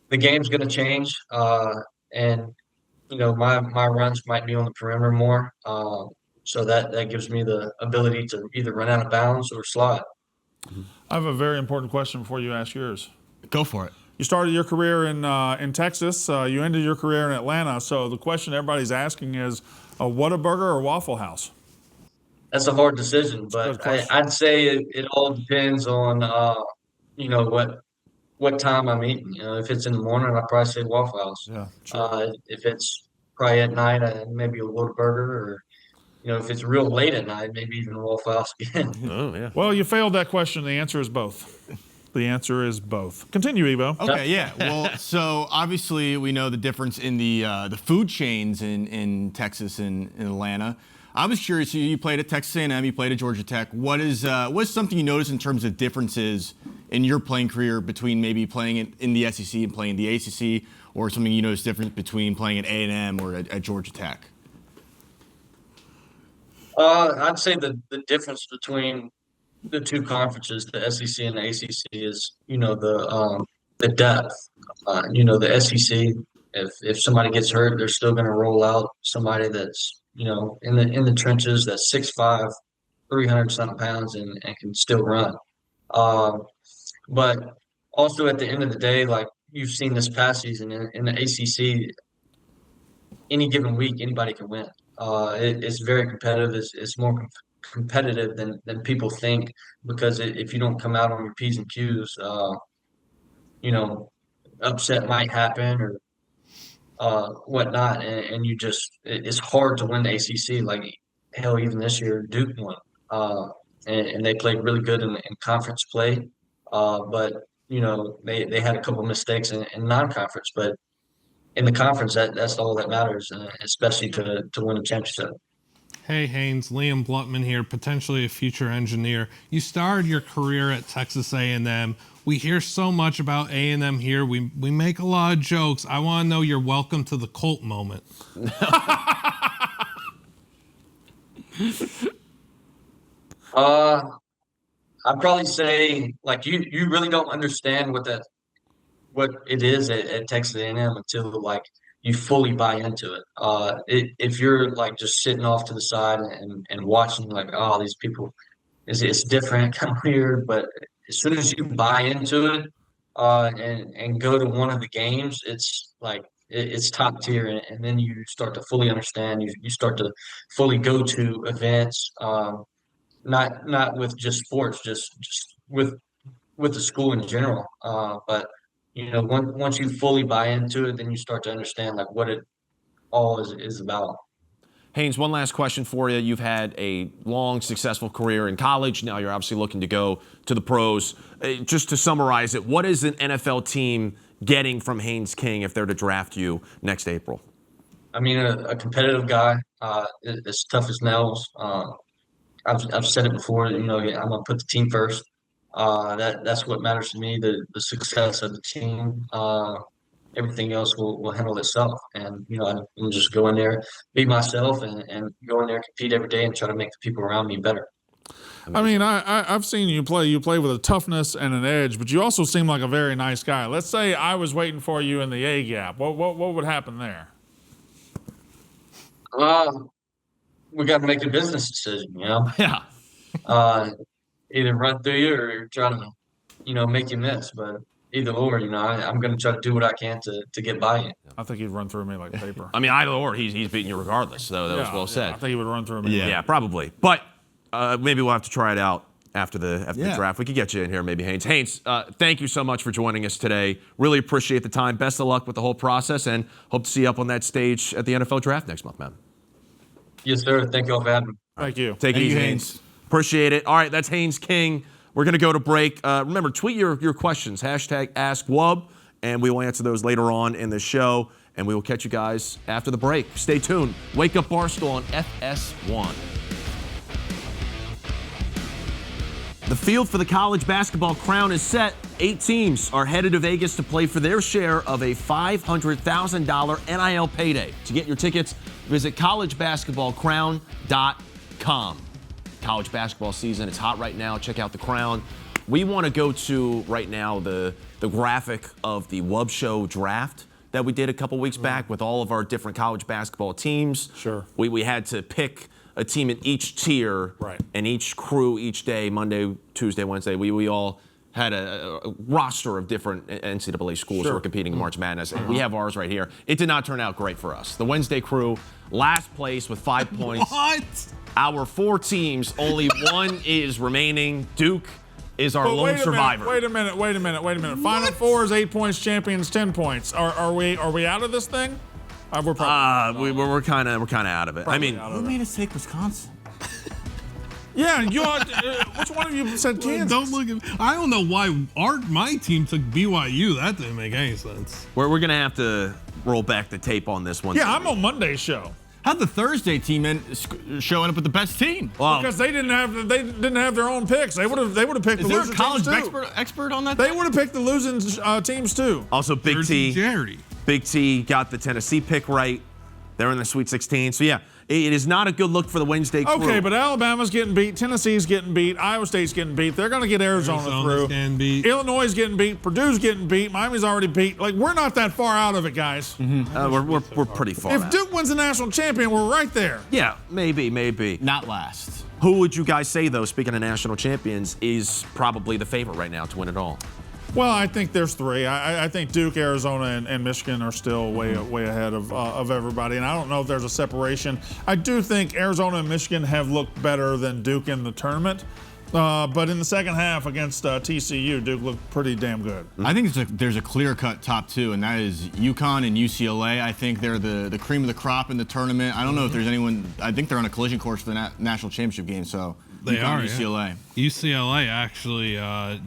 the game's going to change, and my runs might be on the perimeter more, so that gives me the ability to either run out of bounds or slide. I have a very important question before you ask yours. Go for it. You started your career in Texas. You ended your career in Atlanta. So the question everybody's asking is, Whataburger or Waffle House? That's a hard decision, but I'd say it all depends on what time I'm eating. If it's in the morning, I'd probably say Waffle House. Yeah, sure. If it's probably at night, maybe a Whataburger, or if it's real late at night, maybe even a Waffle House again. Oh, yeah. Well, you failed that question. The answer is both. The answer is both. Continue, Evo. Okay, yeah. Well, so obviously we know the difference in the food chains in Texas and in Atlanta. I was curious. You played at Texas A&M. You played at Georgia Tech. What's something you noticed in terms of differences in your playing career between maybe playing in the SEC and playing the ACC, or something you noticed different between playing at A&M or at Georgia Tech? I'd say the difference between the two conferences, the SEC and the ACC, is the depth. The SEC, if somebody gets hurt, they're still going to roll out somebody that's in the trenches, that's 6'5", 300-something pounds, and can still run. But also at the end of the day, like you've seen this past season in the ACC, any given week anybody can win. It's very competitive. It's more competitive than people think, because if you don't come out on your P's and Q's, upset might happen or whatnot, and it's hard to win the ACC. Like hell, even this year Duke won, and they played really good in conference play, but they had a couple mistakes in non-conference, but in the conference that's all that matters, especially to win a championship. Hey Haynes, Liam Bluttman here, potentially a future engineer. You started your career at Texas A&M. We hear so much about A&M here. We make a lot of jokes. I want to know your welcome to the cult moment. I'd probably say, like, you really don't understand what it is at Texas A&M until like you fully buy into it. If you're like just sitting off to the side and watching, like, oh, these people, it's different, kind of weird, but as soon as you buy into it and go to one of the games, it's like it's top tier, and then you start to fully understand. You start to fully go to events, not with just sports, just with the school in general. But once you fully buy into it, then you start to understand like what it all is about. Haynes, one last question for you. You've had a long, successful career in college. Now you're obviously looking to go to the pros. Just to summarize it, what is an NFL team getting from Haynes King if they're to draft you next April? I mean, a competitive guy, as tough as nails. I've said it before. I'm gonna put the team first. That's what matters to me. The success of the team. Everything else will handle itself. And I'm just go in there, be myself, and go in there, compete every day, and try to make the people around me better. I mean, I've seen you play. You play with a toughness and an edge, but you also seem like a very nice guy. Let's say I was waiting for you in the A gap. What would happen there? We got to make a business decision. Yeah. Either run through you or try to, make you miss. But either or, I'm going to try to do what I can to get by you. I think he'd run through me like paper. I mean, either or, he's beating you regardless. So that was well said. I think he would run through me. Yeah, probably. But maybe we'll have to try it out after the draft. We could get you in here, maybe, Haynes. Haynes, thank you so much for joining us today. Really appreciate the time. Best of luck with the whole process, and hope to see you up on that stage at the NFL draft next month, man. Yes, sir. Thank you all for having me. Thank you. Take it easy, Haynes. Appreciate it. All right, that's Haynes King. We're going to go to break. Remember, tweet your questions, #AskWub, and we will answer those later on in the show, and we will catch you guys after the break. Stay tuned. Wake Up Barstool on FS1. The field for the college basketball crown is set. 8 teams are headed to Vegas to play for their share of a $500,000 NIL payday. To get your tickets, visit collegebasketballcrown.com. College basketball season, it's hot right now. Check out the crown. We want to go to, right now, the graphic of the Wub Show draft that we did a couple weeks back with all of our different college basketball teams. Sure. We had to pick a team in each tier, right, and each crew each day, Monday, Tuesday, Wednesday. We all had a roster of different NCAA schools who were competing in March Madness, and we have ours right here. It did not turn out great for us. The Wednesday crew, last place with 5 points. What? Our 4 teams, only one is remaining. Duke is our lone survivor. Wait a minute. Final Four is 8 points, champions 10 points. Are we out of this thing? We're probably we're kind of out of it. I mean, who made us take Wisconsin? Yeah, which one of you said Kansas? Don't look at me. I don't know why my team took BYU. That didn't make any sense. we're going to have to roll back the tape on this one. Yeah, I'm on Monday's show. How'd the Thursday team showing up with the best team? Well, Because they didn't have their own picks. They would have picked Is the there losing a college teams too. expert on that? They would have picked the losing teams too. also, Big T. Jerry. Big T got the Tennessee pick right. They're in the Sweet 16. So, yeah, it is not a good look for the Wednesday crew. Okay, but Alabama's getting beat. Tennessee's getting beat. Iowa State's getting beat. They're going to get Arizona through. Getting beat. Illinois is getting beat. Purdue's getting beat. Miami's already beat. Like, we're not that far out of it, guys. We're pretty far If out. Duke wins the national champion, we're right there. Yeah, maybe. Not last. Who would you guys say, though, speaking of national champions, is probably the favorite right now to win it all? Well, I think there's 3. I think Duke, Arizona, and Michigan are still way ahead of everybody. And I don't know if there's a separation. I do think Arizona and Michigan have looked better than Duke in the tournament. But in the second half against TCU, Duke looked pretty damn good. I think there's a clear-cut top 2, and that is UConn and UCLA. I think they're the cream of the crop in the tournament. I don't know if there's anyone. I think they're on a collision course for the national championship game. So They UConn, are, UCLA. UCLA actually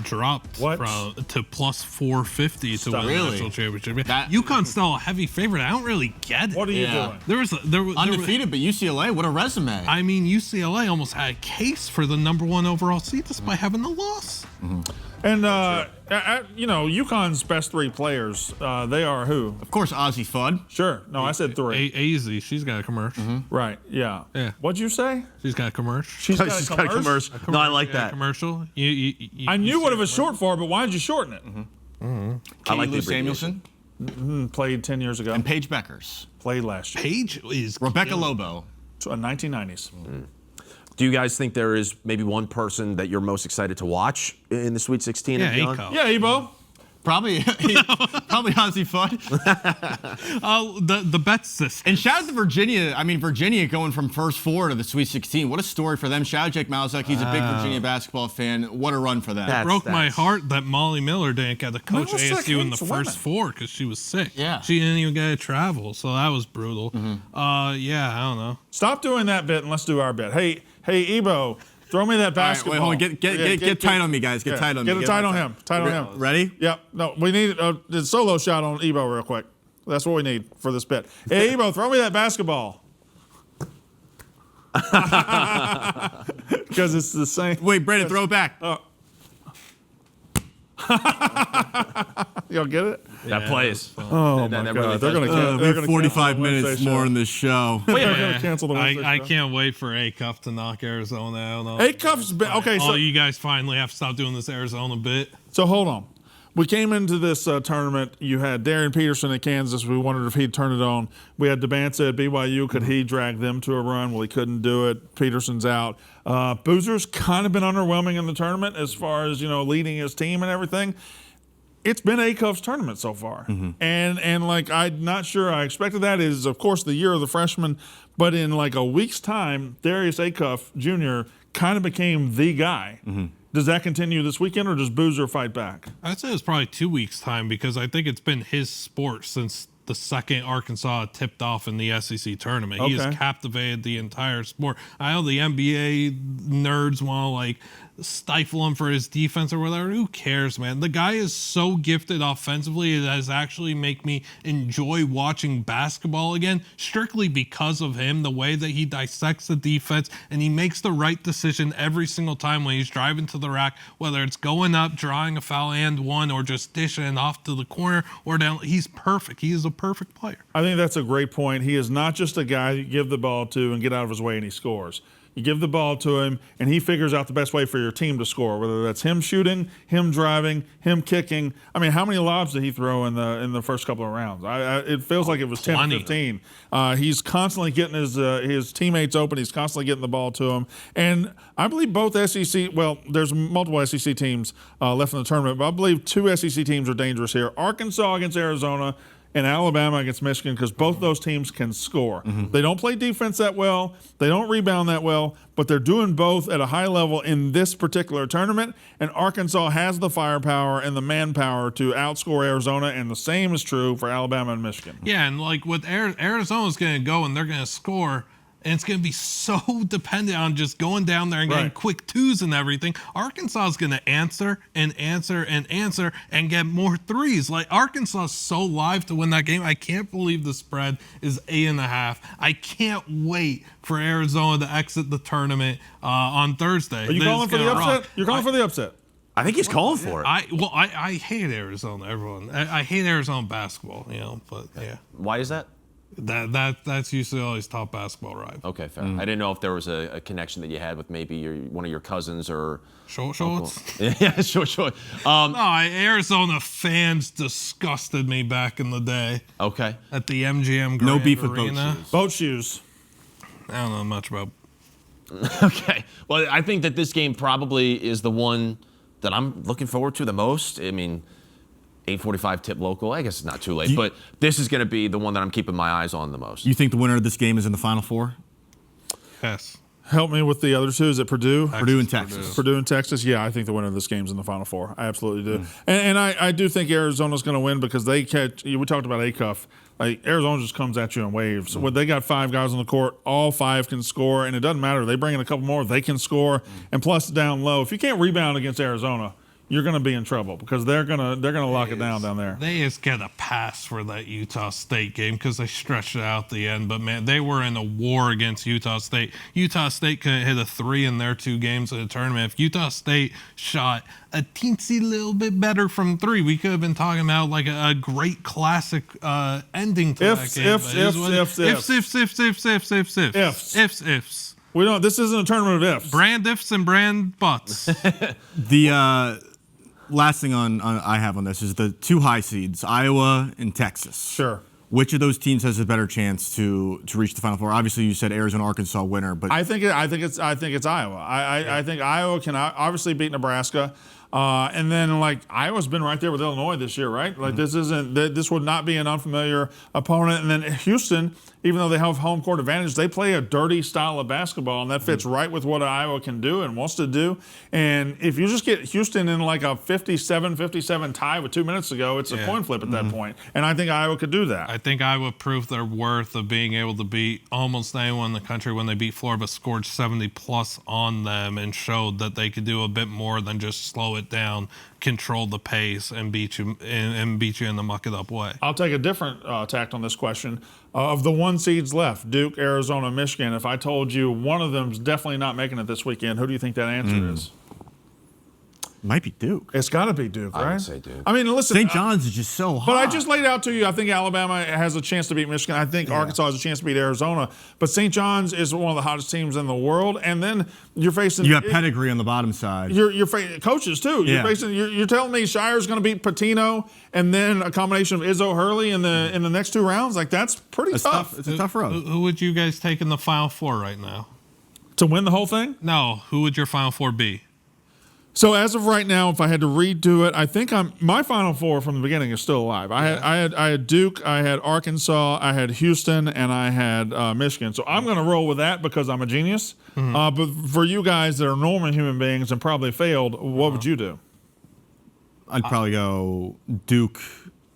dropped to plus 450 to win the national championship. UConn's still a heavy favorite. I don't really get it. What are you doing? There was Undefeated, but UCLA, what a resume. I mean, UCLA almost had a case for the #1 overall seed despite having the loss. And, UConn's best 3 players, they are who? Of course, Ozzie Fudd. Sure. No, I said 3. AZ, she's got a commercial. Right, yeah. Yeah. What'd you say? She's got a commercial. She's got a commercial? No, I like that. Commercial. I knew what it was short for, but why did you shorten it? I like Lou the Samuelson Played 10 years ago. and Paige Beckers. Played last year. Paige is Rebecca killing. Lobo. 1990s. Do you guys think there is maybe one person that you're most excited to watch in the Sweet 16 and beyond? Aco. Yeah, Ebo. Probably Ozzie Fudd. The bet system. And shout out to Virginia. I mean, Virginia going from first 4 to the Sweet 16. What a story for them. Shout out Jake Malzahn. He's a big Virginia basketball fan. What a run for them. Broke my heart that Molly Miller didn't get to coach Miller's ASU in the sick, first hates 4 because she was sick. Yeah. She didn't even get to travel, so that was brutal. I don't know. Stop doing that bit and let's do our bit. Hey, Ebo, throw me that basketball. All right, wait, hold on. Get tight on me, guys. Get tight on me. Get a tight on him. Tight on him. Ready? Yep. No, we need a solo shot on Ebo real quick. That's what we need for this bit. Hey, Ebo, throw me that basketball. Because it's the same. Wait, Brandon, throw it back. Y'all get it? That plays. Oh, my God. Really They're going We have to 45 minutes more in this show. They're going to cancel the Wednesday I show. can't wait for A-Cuff to knock Arizona out. A-Cuff's been, okay, so you guys finally have to stop doing this Arizona bit. So hold on. We came into this tournament. You had Darian Peterson at Kansas. We wondered if he'd turn it on. We had Debanza at BYU. Could he drag them to a run? Well, he couldn't do it. Peterson's out. Boozer's kind of been underwhelming in the tournament as far as, leading his team and everything. It's been Acuff's tournament so far. And like, I'm not sure I expected that. It is, of course, the year of the freshman. But in like a week's time, Darius Acuff Jr. kind of became the guy. Does that continue this weekend, or does Boozer fight back? I'd say it's probably 2 weeks' time because I think it's been his sport since the second Arkansas tipped off in the SEC tournament. He has captivated the entire sport. I know the NBA nerds want to stifle him for his defense or whatever. Who cares, man? The guy is so gifted offensively. It has actually made me enjoy watching basketball again, strictly because of him, the way that he dissects the defense, and he makes the right decision every single time when he's driving to the rack, whether it's going up, drawing a foul and one, or just dishing it off to the corner or down. He's perfect. He is a perfect player. I think that's a great point. He is not just a guy you give the ball to and get out of his way and he scores. you give the ball to him, and he figures out the best way for your team to score, whether that's him shooting, him driving, him kicking. I mean, how many lobs did he throw in the first couple of rounds? It feels like it was 10 or 15. He's constantly getting his teammates open. He's constantly getting the ball to him. And I believe both SEC, well, there's multiple SEC teams left in the tournament, but I believe 2 SEC teams are dangerous here. Arkansas against Arizona and Alabama against Michigan, because both those teams can score. They don't play defense that well. They don't rebound that well, but they're doing both at a high level in this particular tournament, and Arkansas has the firepower and the manpower to outscore Arizona, and the same is true for Alabama and Michigan. Yeah, and like with Arizona's going to go and they're going to score, and it's going to be so dependent on just going down there and getting quick twos and everything. Arkansas is going to answer and answer and answer and get more threes. Like, Arkansas is so live to win that game. I can't believe the spread is 8.5. I can't wait for Arizona to exit the tournament on Thursday. Are you calling for the upset? You're calling for the upset. I think he's calling for it. I hate Arizona, everyone. I hate Arizona basketball, but yeah. Why is that? That's usually always top basketball rival. Okay, fair. I didn't know if there was a connection that you had with maybe one of your cousins or Shorts. Yeah, short. Arizona fans disgusted me back in the day. Okay. At the MGM Grand No beef Arena. with boat shoes. Boat shoes. I don't know much about. Okay. Well, I think that this game probably is the one that I'm looking forward to the most. I mean, 8:45 tip local. I guess it's not too late, but this is going to be the one that I'm keeping my eyes on the most. You think the winner of this game is in the Final Four? Yes. Help me with the other two. Is it Purdue? Purdue and Texas. Purdue and Texas. Yeah, I think the winner of this game is in the Final Four. I absolutely do. And I do think Arizona's going to win because they catch. We talked about Acuff. Like, Arizona just comes at you in waves. When they got 5 guys on the court, all 5 can score, and it doesn't matter. They bring in a couple more, they can score. And plus, down low, if you can't rebound against Arizona, you're going to be in trouble because they're gonna lock it down there. They just get a pass for that Utah State game because they stretched it out the end. But, man, they were in a war against Utah State. Utah State couldn't hit a 3 in their 2 games in the tournament. If Utah State shot a teensy little bit better from 3, we could have been talking about like a great classic ending to that game. Ifs. We don't. This isn't a tournament of ifs. Brand ifs and brand buts. The last thing I have on this is the 2 high seeds, Iowa and Texas. Sure. Which of those teams has a better chance to reach the Final Four? Obviously, you said Arizona, Arkansas winner, but I think it's Iowa. I think Iowa can obviously beat Nebraska. And then, like, Iowa's been right there with Illinois this year, right? Like, this would not be an unfamiliar opponent. And then Houston, even though they have home court advantage, they play a dirty style of basketball, and that fits right with what Iowa can do and wants to do. And if you just get Houston in like a 57-57 tie with 2 minutes to go, it's a coin flip at that point. And I think Iowa could do that. I think Iowa proved their worth of being able to beat almost anyone in the country when they beat Florida, scored 70+ on them, and showed that they could do a bit more than just slow it down, control the pace, and beat you in the muck it up way. I'll take a different tact on this question. Of the 1 seeds left, Duke, Arizona, Michigan, if I told you one of them's definitely not making it this weekend, who do you think that answer is? Might be Duke. It's got to be Duke, right? I would say Duke. I mean, listen. St. John's is just so hot. But I just laid out to you, I think Alabama has a chance to beat Michigan. I think Arkansas has a chance to beat Arizona. But St. John's is one of the hottest teams in the world. And then you're facing... You got pedigree on the bottom side. You're facing coaches, too. You're telling me Shire's going to beat Patino and then a combination of Izzo Hurley in the next 2 rounds? Like, that's pretty tough. It's a tough road. Who would you guys take in the Final Four right now? To win the whole thing? No. Who would your Final Four be? So as of right now, if I had to redo it, I think my Final Four from the beginning is still alive. I had Duke, I had Arkansas, I had Houston, and I had Michigan. So I'm going to roll with that because I'm a genius. But for you guys that are normal human beings and probably failed, what would you do? I'd probably go Duke,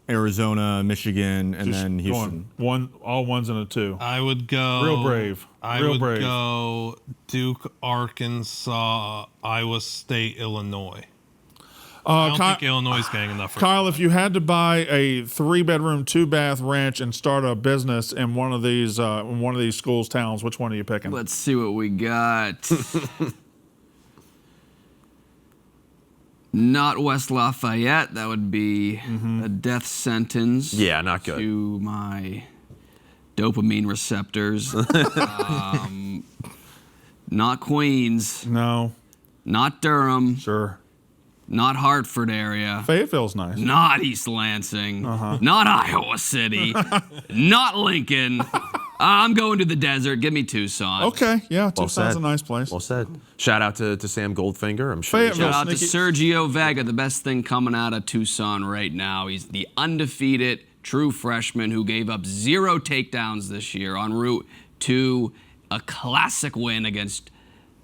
Arizona, Michigan, and then Houston. All 1s and a 2. I would go real brave. I would go Duke, Arkansas, Iowa State, Illinois. I don't think Illinois is getting enough. Kyle, if you had to buy a 3-bedroom, 2-bath ranch and start a business in one of these schools' towns, which one are you picking? Let's see what we got. Not West Lafayette. That would be a death sentence. Yeah, not good. To my dopamine receptors. Not Queens. No. Not Durham. Sure. Not Hartford area. Fayetteville's nice. Not East Lansing. Not Iowa City. Not Lincoln. I'm going to the desert. Give me Tucson. Okay, yeah, Well Tucson's said. a nice place. Well said. Shout out to Sam Goldfinger. I'm sure. Fayetteville. Shout out to Sneaky. Sergio Vega, the best thing coming out of Tucson right now. He's the undefeated true freshman who gave up 0 takedowns this year en route to a classic win against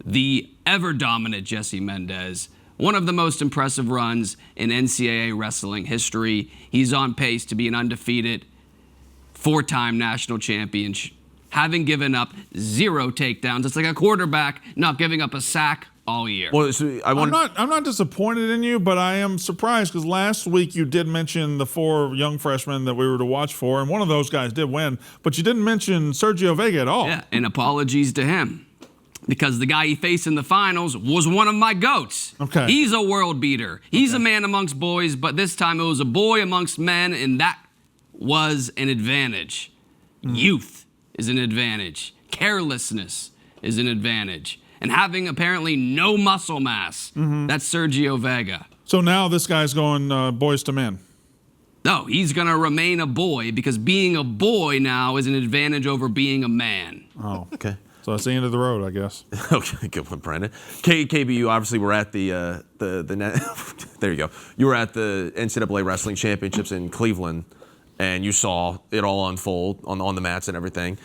the ever-dominant Jesse Mendez. One of the most impressive runs in NCAA wrestling history. He's on pace to be an undefeated 4-time national champion, having given up 0 takedowns. It's like a quarterback not giving up a sack all year. Well, so I'm not disappointed in you, but I am surprised because last week you did mention the 4 young freshmen that we were to watch for, and one of those guys did win, but you didn't mention Sergio Vega at all. Yeah, and apologies to him. Because the guy he faced in the finals was one of my GOATs. Okay. He's a world beater. He's a man amongst boys, but this time it was a boy amongst men, and that was an advantage. Youth is an advantage. Carelessness is an advantage. And having apparently no muscle mass, that's Sergio Vega. So now this guy's going boys to men. No, he's going to remain a boy because being a boy now is an advantage over being a man. Oh, okay. So that's the end of the road, I guess. Okay, good one, Brandon. KB, you obviously were at the there you go. You were at the NCAA Wrestling Championships in Cleveland, and you saw it all unfold on the mats and everything.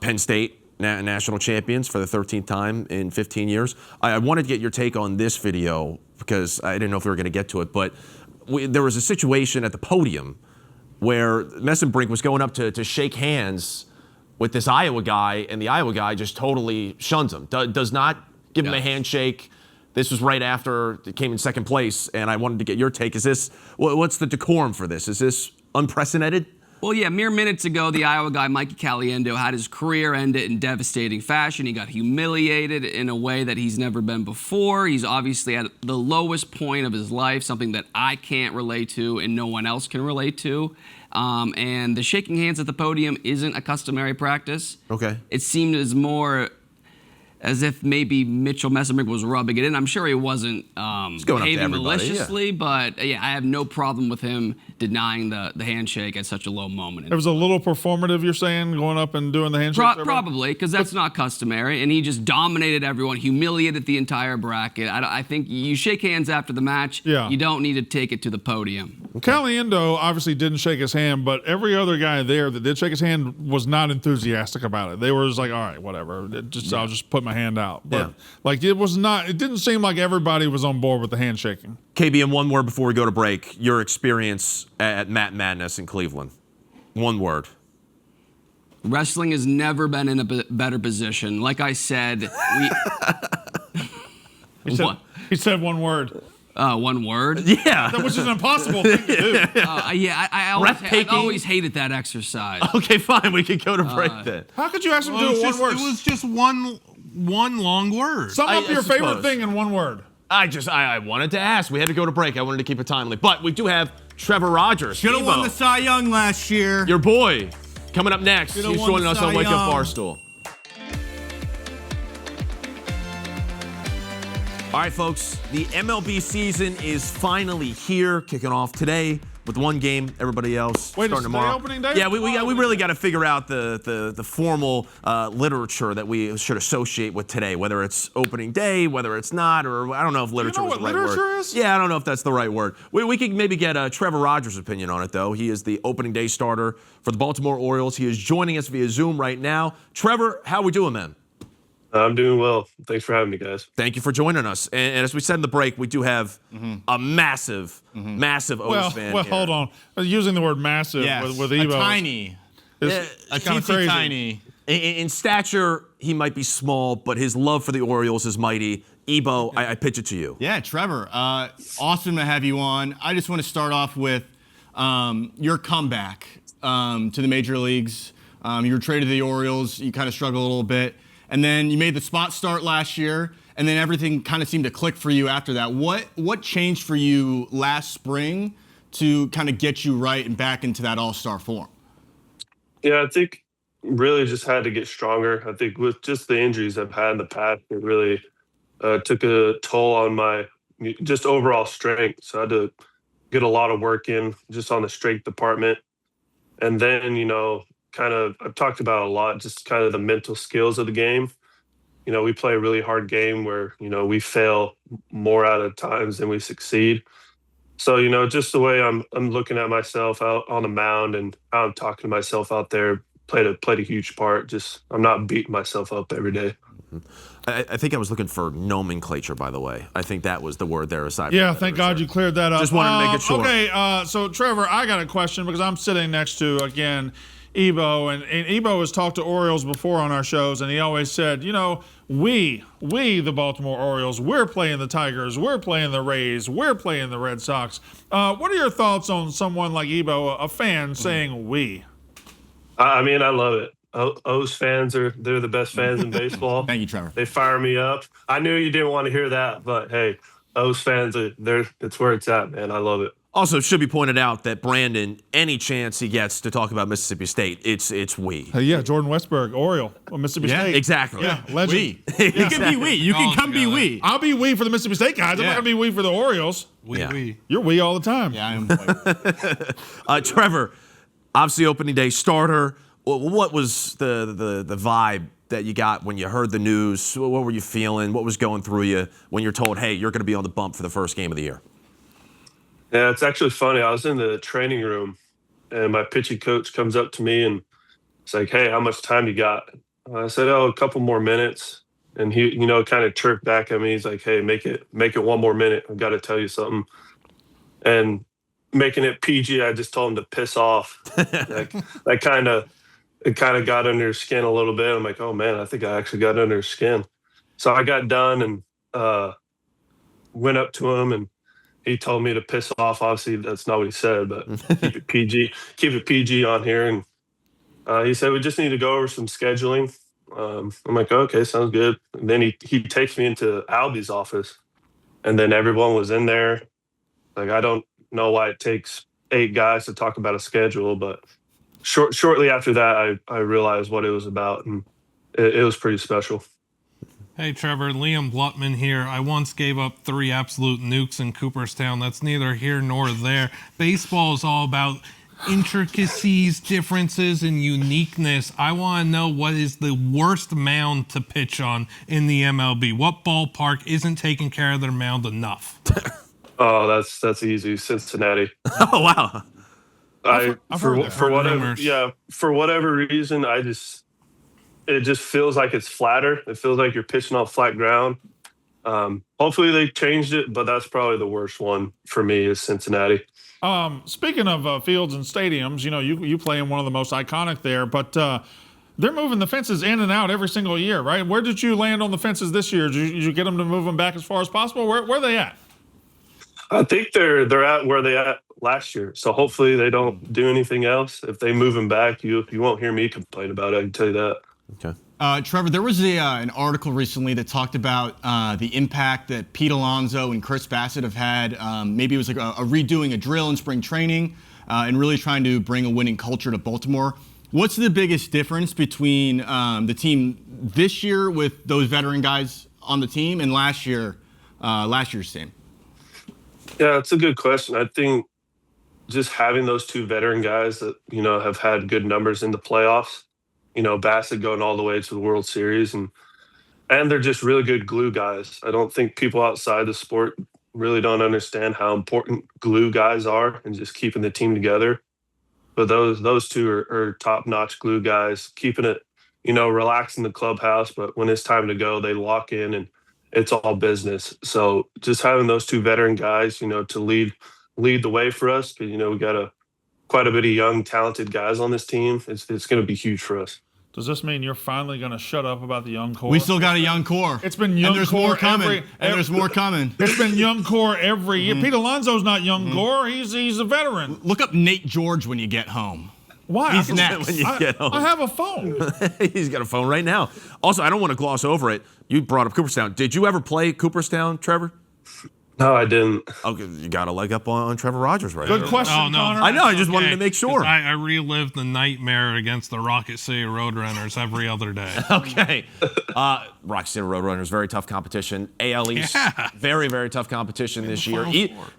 Penn State national champions for the 13th time in 15 years. I wanted to get your take on this video because I didn't know if we were going to get to it, but there was a situation at the podium where Messenbrink was going up to shake hands with this Iowa guy, and the Iowa guy just totally shuns him, does not give him a handshake. This was right after it came in second place, and I wanted to get your take. Is this, what's the decorum for this? Is this unprecedented? Well, yeah, mere minutes ago, the Iowa guy, Mikey Caliendo, had his career ended in devastating fashion. He got humiliated in a way that he's never been before. He's obviously at the lowest point of his life, something that I can't relate to and no one else can relate to. And the shaking hands at the podium isn't a customary practice. Okay. It seemed as if maybe Mitchell Messenbrink was rubbing it in. I'm sure he wasn't behaving maliciously, but yeah, I have no problem with him denying the handshake at such a low moment. It was a little performative, you're saying, going up and doing the handshake? Probably, because that's not customary, and he just dominated everyone, humiliated the entire bracket. I think you shake hands after the match. Yeah. You don't need to take it to the podium. Caliendo obviously didn't shake his hand, but every other guy there that did shake his hand was not enthusiastic about it. They were just like, all right, whatever. I'll just put my hand out. But it didn't seem like everybody was on board with the handshaking. KB, in one word before we go to break, your experience at Matt Madness in Cleveland. One word. Wrestling has never been in a better position. Like I said, He said one word. One word? Yeah. Which is an impossible thing to do. I always hated that exercise. Okay, fine. We can go to break then. How could you ask him to do it one word? It was just one long word. Sum up your favorite thing in one word. I wanted to ask. We had to go to break. I wanted to keep it timely. But we do have Trevor Rogers. Should have won the Cy Young last year. Your boy. Coming up next. Should've He's won joining the us Cy on Wake Up Young. Barstool. All right, folks. The MLB season is finally here, kicking off today with one game. Everybody else Wait, starting is today tomorrow. opening day? Yeah, we really got to figure out the formal literature that we should associate with today, whether it's opening day, whether it's not, or I don't know if literature know was the what right literature word. is? Yeah, I don't know if that's the right word. We could maybe get Trevor Rogers' opinion on it, though. He is the opening day starter for the Baltimore Orioles. He is joining us via Zoom right now. Trevor, how we doing, man? I'm doing well. Thanks for having me, guys. Thank you for joining us. And as we said in the break, we do have a massive O's fan Well, here. hold on. Using the word massive with Evo. tiny. It's kind of crazy. Tiny. In stature, he might be small, but his love for the Orioles is mighty. Ebo, I pitch it to you. Yeah, Trevor, awesome to have you on. I just want to start off with your comeback to the major leagues. You were traded to the Orioles. You kind of struggled a little bit. And then you made the spot start last year, and then everything kind of seemed to click for you after that. What changed for you last spring to kind of get you right and back into that all-star form? Yeah, I think really just had to get stronger. I think with just the injuries I've had in the past, it really took a toll on my just overall strength. So I had to get a lot of work in just on the strength department. And then, I've talked about a lot, just kind of the mental skills of the game. We play a really hard game where, we fail more out of times than we succeed. So, just the way I'm looking at myself out on the mound and how I'm talking to myself out there played a huge part. Just I'm not beating myself up every day. I think I was looking for nomenclature, by the way. I think that was the word there. Aside Yeah, from thank God you cleared that up. Just wanted to make it sure. Okay, so Trevor, I got a question because I'm sitting next to, again, Ebo, and Ebo has talked to Orioles before on our shows, and he always said, we, the Baltimore Orioles, we're playing the Tigers, we're playing the Rays, we're playing the Red Sox. What are your thoughts on someone like Ebo, a fan, saying we? I mean, I love it. O's fans they're the best fans in baseball. Thank you, Trevor. They fire me up. I knew you didn't want to hear that, but hey, O's fans it's where it's at, man. I love it. Also, it should be pointed out that Brandon, any chance he gets to talk about Mississippi State, it's we. Yeah, Jordan Westberg, Oriole, Mississippi State. Exactly. Yeah, legend. We. You can be we. You can come be we. I'll be we for the Mississippi State guys. I'm not gonna be we for the Orioles. We. You're we all the time. Yeah, I am. Trevor, obviously opening day starter. What was the vibe that you got when you heard the news? What were you feeling? What was going through you when you're told, hey, you're going to be on the bump for the first game of the year? Yeah, it's actually funny. I was in the training room, and my pitching coach comes up to me and it's like, hey, how much time you got? I said, a couple more minutes. And he, kind of chirped back at me. He's like, hey, make it 1 more minute. I've got to tell you something. And making it PG, I just told him to piss off. It kind of got under his skin a little bit. I'm like, oh man, I think I actually got under his skin. So I got done and went up to him and he told me to piss off. Obviously, that's not what he said, but keep it PG. Keep it PG on here. And he said we just need to go over some scheduling. I'm like, okay, sounds good. And then he takes me into Albie's office, and then everyone was in there. Like, I don't know why it takes 8 guys to talk about a schedule, but shortly after that, I realized what it was about, and it was pretty special. Hey, Trevor, Liam Bluttman here. I once gave up 3 absolute nukes in Cooperstown. That's neither here nor there. Baseball is all about intricacies, differences, and uniqueness. I want to know what is the worst mound to pitch on in the MLB. What ballpark isn't taking care of their mound enough? Oh, that's easy. Cincinnati. Oh, wow. For whatever reason, it just feels like it's flatter. It feels like you're pitching on flat ground. Hopefully they changed it, but that's probably the worst one for me is Cincinnati. Speaking of fields and stadiums, you play in one of the most iconic there, but they're moving the fences in and out every single year, right? Where did you land on the fences this year? Did you get them to move them back as far as possible? Where are they at? I think they're at where they at last year. So hopefully they don't do anything else. If they move them back, you won't hear me complain about it. I can tell you that. Okay. Trevor, there was an article recently that talked about the impact that Pete Alonso and Chris Bassett have had. Maybe it was like a redoing a drill in spring training and really trying to bring a winning culture to Baltimore. What's the biggest difference between the team this year with those veteran guys on the team and last year's team? Yeah, it's a good question. I think just having those 2 veteran guys that, have had good numbers in the playoffs, Bassett going all the way to the World Series, and they're just really good glue guys. I don't think people outside the sport really don't understand how important glue guys are and just keeping the team together. But those 2 are top-notch glue guys, keeping it, relaxed in the clubhouse. But when it's time to go, they lock in and it's all business. So just having those 2 veteran guys, to lead the way for us, because, we got quite a bit of young, talented guys on this team. It's going to be huge for us. Does this mean you're finally going to shut up about the young core? We still got a young core. It's been young and there's core more coming. There's more coming. It's been young core every year. Pete Alonso's not young core. He's a veteran. Look up Nate George when you get home. Why? He's next. When you get home. I have a phone. He's got a phone right now. Also, I don't want to gloss over it. You brought up Cooperstown. Did you ever play Cooperstown, Trevor? No, I didn't. Okay, you got a leg up on Trevor Rogers right Good now. question, Oh, no. Connor. I know. I just wanted to make sure. I relived the nightmare against the Rocket City Roadrunners every other day. Okay. Rock City Roadrunners, very tough competition. AL East, very, very tough competition this year.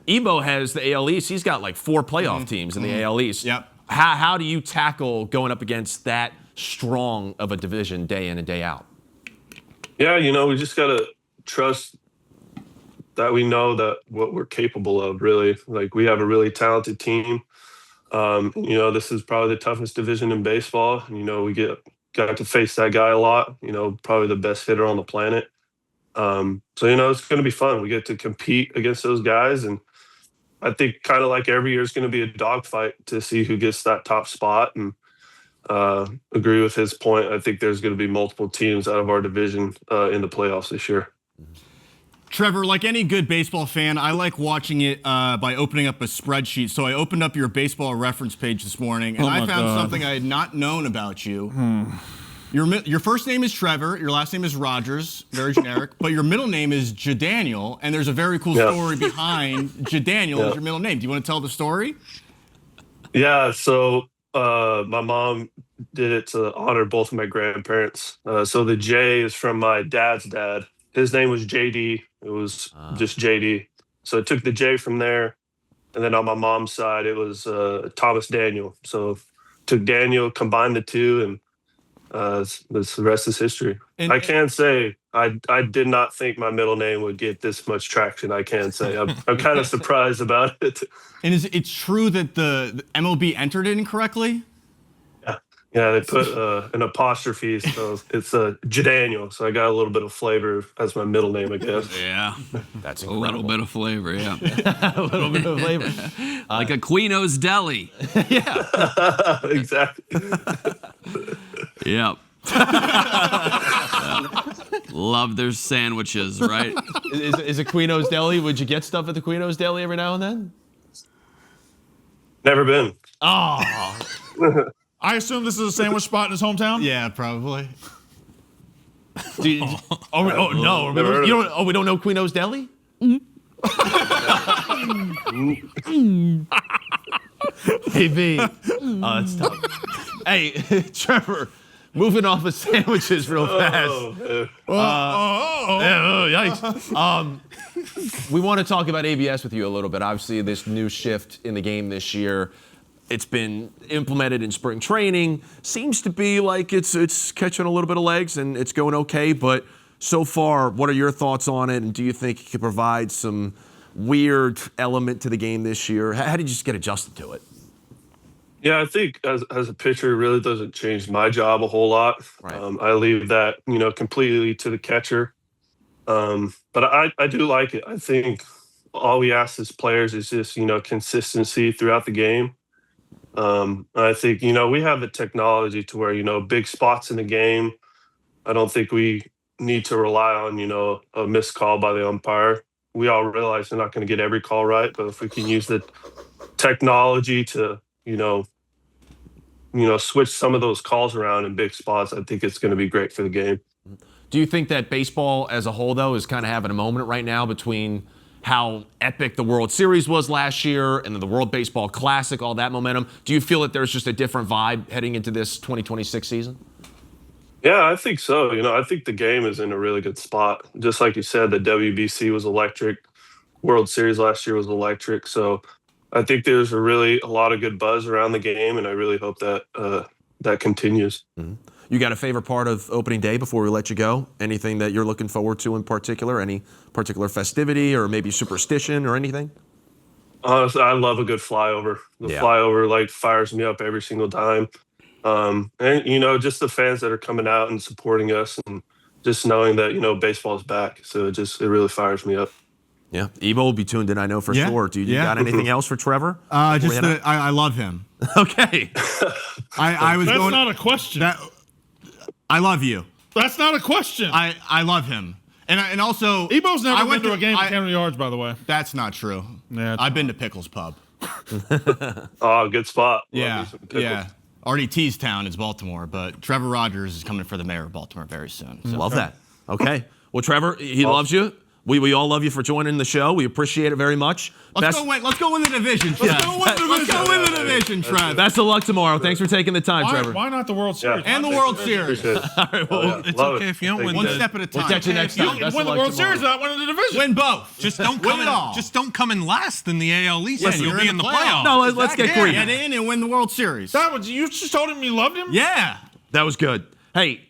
Ebo has the AL East. He's got like 4 playoff teams in the AL East. Yep. How do you tackle going up against that strong of a division day in and day out? Yeah, we just got to trust that we know that what we're capable of, really. Like, we have a really talented team. This is probably the toughest division in baseball. We got to face that guy a lot, probably the best hitter on the planet. So, it's going to be fun. We get to compete against those guys. And I think kind of like every year is going to be a dogfight to see who gets that top spot. And agree with his point. I think there's going to be multiple teams out of our division in the playoffs this year. Trevor, like any good baseball fan, I like watching it by opening up a spreadsheet. So I opened up your baseball reference page this morning, and I found something I had not known about you. Your first name is Trevor, your last name is Rogers, very generic, but your middle name is Jadaniel, and there's a very cool story behind Jadaniel as your middle name. Do you want to tell the story? Yeah, so my mom did it to honor both of my grandparents. So the J is from my dad's dad. His name was JD. It was just JD. So it took the J from there. And then on my mom's side, it was Thomas Daniel. So took Daniel, combined the two, and the rest is history. I can say I did not think my middle name would get this much traction. I can say I'm kind of surprised about it. And it's true that the MLB entered it incorrectly? Yeah, they put an apostrophe, so it's Jadaniel. So I got a little bit of flavor as my middle name, I guess. Yeah, that's incredible. A little bit of flavor, yeah. A little bit of flavor. Like a Quino's Deli. Yeah. Exactly. Yep. Love their sandwiches, right? Is it Quino's Deli? Would you get stuff at the Quino's Deli every now and then? Never been. Oh. I assume this is a sandwich spot in his hometown? Yeah, probably. We don't know Quino's Deli? Hey, B. Oh, that's tough. Hey, Trevor, moving off of sandwiches real fast. Yikes. We want to talk about ABS with you a little bit. Obviously, this new shift in the game this year. It's been implemented in spring training. Seems to be like it's catching a little bit of legs and it's going okay. But so far, what are your thoughts on it? And do you think it could provide some weird element to the game this year? How did you just get adjusted to it? Yeah, I think as a pitcher, it really doesn't change my job a whole lot. Right. I leave that, completely to the catcher. But I do like it. I think all we ask as players is just, consistency throughout the game. I think, we have the technology to where, big spots in the game, I don't think we need to rely on, a missed call by the umpire. We all realize they're not going to get every call right, but if we can use the technology to, switch some of those calls around in big spots, I think it's going to be great for the game. Do you think that baseball as a whole, though, is kind of having a moment right now between how epic the World Series was last year and then the World Baseball Classic, all that momentum? Do you feel that there's just a different vibe heading into this 2026 season? Yeah, I think so. I think the game is in a really good spot. Just like you said, the WBC was electric. World Series last year was electric. So I think there's a lot of good buzz around the game, and I really hope that that continues. Mm-hmm. You got a favorite part of opening day before we let you go? Anything that you're looking forward to in particular? Any particular festivity or maybe superstition or anything? Honestly, I love a good flyover. The flyover fires me up every single time. And just the fans that are coming out and supporting us, and just knowing that baseball's back. So it really fires me up. Yeah, Ebo will be tuned in, I know for sure. Do you got anything else for Trevor? I love him. Okay. That's not a question. I love you. That's not a question. I love him. And also, Ebo's never been to a game at Camden Yards, by the way. That's not true. Yeah, I've been to Pickles Pub. Oh, good spot. Yeah. Already teased town is Baltimore, but Trevor Rogers is coming for the mayor of Baltimore very soon. So. Love that. Okay. Well, Trevor, he loves you. We all love you for joining the show. We appreciate it very much. Let's go win the division. Let's go win the division, Trev. Best of luck tomorrow. Thanks for taking the time, Trevor. Why not the World Series? And the World Series. All right, well, It's okay if you don't win One step at a time. we'll catch you next time. Best Win of the luck World tomorrow. Series, not winning the division. Win both. Just don't Win come it in. all. Just don't come in last in the AL East. Listen, You'll you're be in in the the playoffs. playoffs. No, let's get greedy. Get in and win the World Series. That was you just told him you loved him? Yeah. That was good. Hey,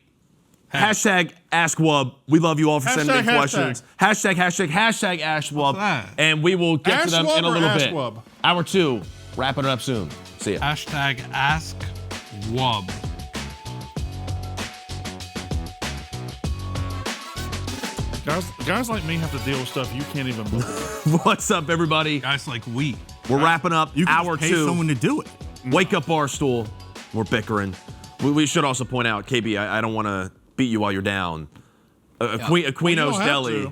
hashtag AskWub. We love you all for sending in Hashtag, questions. Hashtag AskWub. What's that? And we will get to them AskWub in a or little bit. AskWub? Hour 2. Wrapping it up soon. See ya. Hashtag AskWub. Guys like me have to deal with stuff you can't even believe. What's up, everybody? Guys like we. We're wrapping up You can hour just pay 2. someone to do it. Wake Up Barstool. We're bickering. We should also point out, KB, I don't want to beat you while you're down. Aquino's Deli.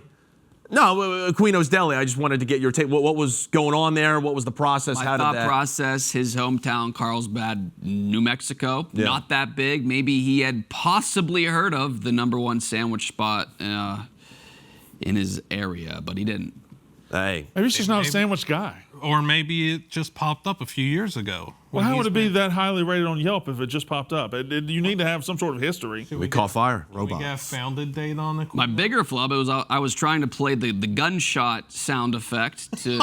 No, Aquino's Deli. I just wanted to get your take. What was going on there? What was the process? My How did thought that? process, his hometown, Carlsbad, New Mexico. Yeah. Not that big. Maybe he had possibly heard of the #1 sandwich spot in his area, but he didn't. Hey, Maybe he's just not a sandwich guy. Or maybe it just popped up a few years ago. Well, how would it be that highly rated on Yelp if it just popped up? You need to have some sort of history. we caught fire. We got founded date on the. My bigger flub, it was I was trying to play the gunshot sound effect to.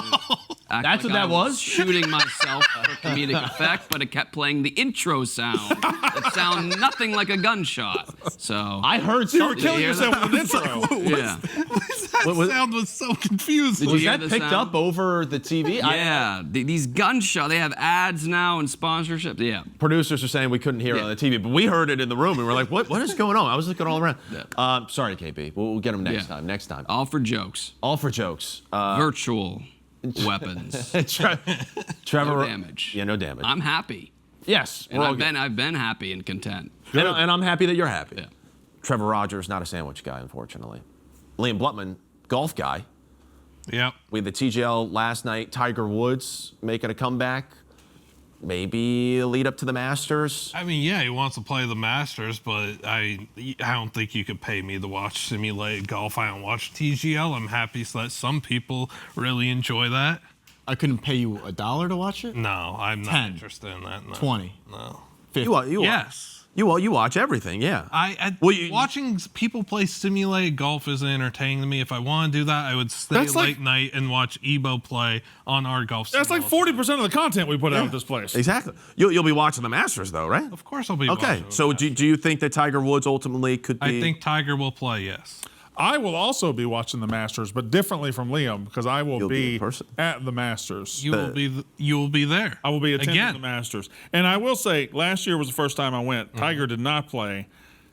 Act That's like what I that was? Shooting myself for comedic effect, but it kept playing the intro sound. That sound nothing like a gunshot. So I heard You were something. killing yourself with an intro. yeah, That sound was so confusing. Did Was you hear that the picked sound? up over the TV? Yeah, these gunshot. They have ads now and sponsorships. Yeah. Producers are saying we couldn't hear it on the TV, but we heard it in the room and we're like, what is going on? I was looking all around. Sorry, KB. We'll get them next time. Next time. All for jokes. All for jokes. Virtual weapons. Trevor. No damage. Yeah, no damage. I'm happy. Yes. And we're all I've been happy and content. good. And I'm happy that you're happy. Yeah. Trevor Rogers, not a sandwich guy, unfortunately. Liam Bluttman, golf guy. Yep. We had the TGL last night. Tiger Woods making a comeback. Maybe a lead up to the Masters. I mean, yeah, he wants to play the Masters, but I don't think you could pay me to watch simulated golf. I don't watch TGL. I'm happy that some people really enjoy that. I couldn't pay you $1 to watch it? No, I'm not 10. interested in that. No. 20. No. 50. Yes. You watch everything, yeah. Watching people play simulated golf is entertaining to me. If I want to do that, I would stay late night and watch Ebo play on our golf. That's like 40% of the content we put out at this place. Exactly. You'll be watching the Masters, though, right? Of course I'll be Okay. watching. So do you think that Tiger Woods ultimately could be? I think Tiger will play, yes. I will also be watching the Masters, but differently from Liam, because I will be in be person. at the Masters. You will be there. I will be attending Again. the Masters. And I will say, last year was the first time I went. Tiger did not play.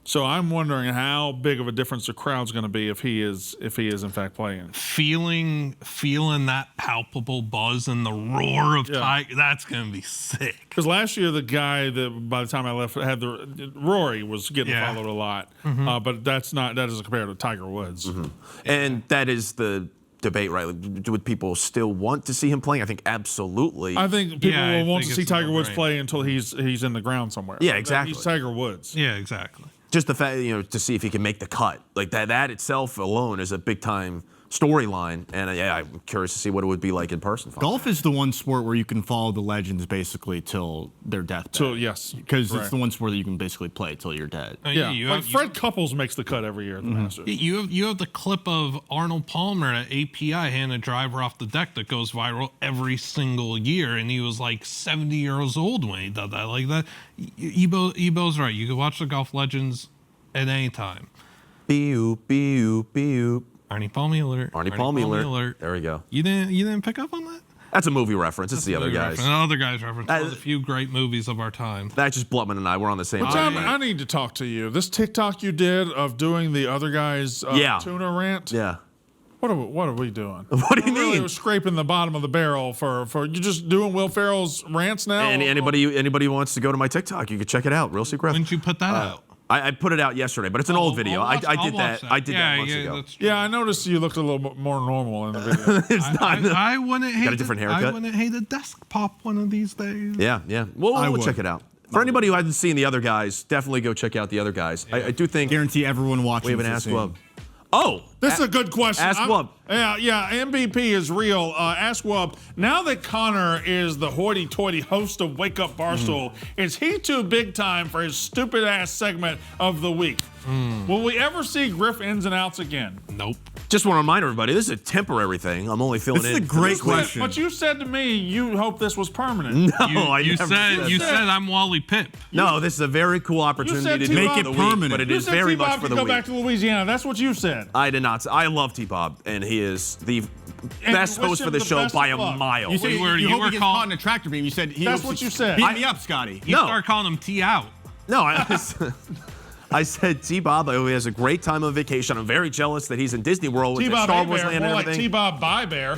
So I'm wondering how big of a difference the crowd's going to be if he is in fact playing. Feeling that palpable buzz and the roar of Tiger, that's going to be sick. Because last year, the guy that by the time I left had Rory was getting followed a lot. But that doesn't compare to Tiger Woods. And that is the debate, right? Would people still want to see him playing? I think absolutely. I think people will want to think see it's a Tiger Woods no-brainer. play until he's in the ground somewhere. Yeah, exactly. He's Tiger Woods. Yeah, exactly. Just the fact, to see if he can make the cut. Like that itself alone is a big time storyline. And I'm curious to see what it would be like in person. Golf is the one sport where you can follow the legends basically till their deathbed. Yes. Because Correct. it's the one sport that you can basically play till you're dead. Yeah. Fred Couples makes the cut every year at the Masters. You have the clip of Arnold Palmer at API handing a driver off the deck that goes viral every single year, and he was like 70 years old when he did that. Like that, Ebo's right. You can watch the golf legends at any time. Arnie Palmy alert. Arnie Palmy alert. There we go. You didn't pick up on that? That's a movie reference. It's the other guys. Another guy's reference. One of the few great movies of our time. That's just Bluttman and I. We're on the same But page. Tom, I need to talk to you. This TikTok you did of doing the other guy's tuna rant. Yeah. What are we doing? What do you We're really mean? scraping the bottom of the barrel for you just doing Will Ferrell's rants now? Anybody who wants to go to my TikTok, you can check it out. Real Secret. When did you put that out? I put it out yesterday, but it's an old video. I did that. I did that months ago. Yeah, I noticed you looked a little bit more normal in the video. It's not. I wouldn't hate Got a different haircut? I wouldn't hate a desk pop one of these days. Yeah. We'll check it out. For anybody who hasn't seen the other guys, definitely go check out the other guys. I do think Guarantee everyone watching we have an this Ask is Wub. Oh, This is a good question. Ask Wub. Yeah, MVP is real. Ask Wub, now that Connor is the hoity-toity host of Wake Up Barstool, is he too big time for his stupid-ass segment of the week? Will we ever see Griff ins and outs again? Nope. Just want to remind everybody, this is a temporary thing. I'm only filling in. This is a great question. But you said to me you hope this was permanent. No, You said I'm Wally Pipp. No, this is a very cool opportunity to do Make it it the permanent. week, but it You is said very T-Bob much for could the go week. back to Louisiana. That's what you said. I did not. I love T-Bob, and he is the And best wish host him for the the show best by of a luck. mile. You said You were- you you hope were he gets call- caught in a tractor beam. You said he That's hopes what he- you said. Beat me up, Scotty. You start calling him T out. No, I said T-Bob. He has a great time on vacation. I'm very jealous that he's in Disney World with T-Bob Star A Wars Bear, land more and like everything. T-Bob Bye Bear.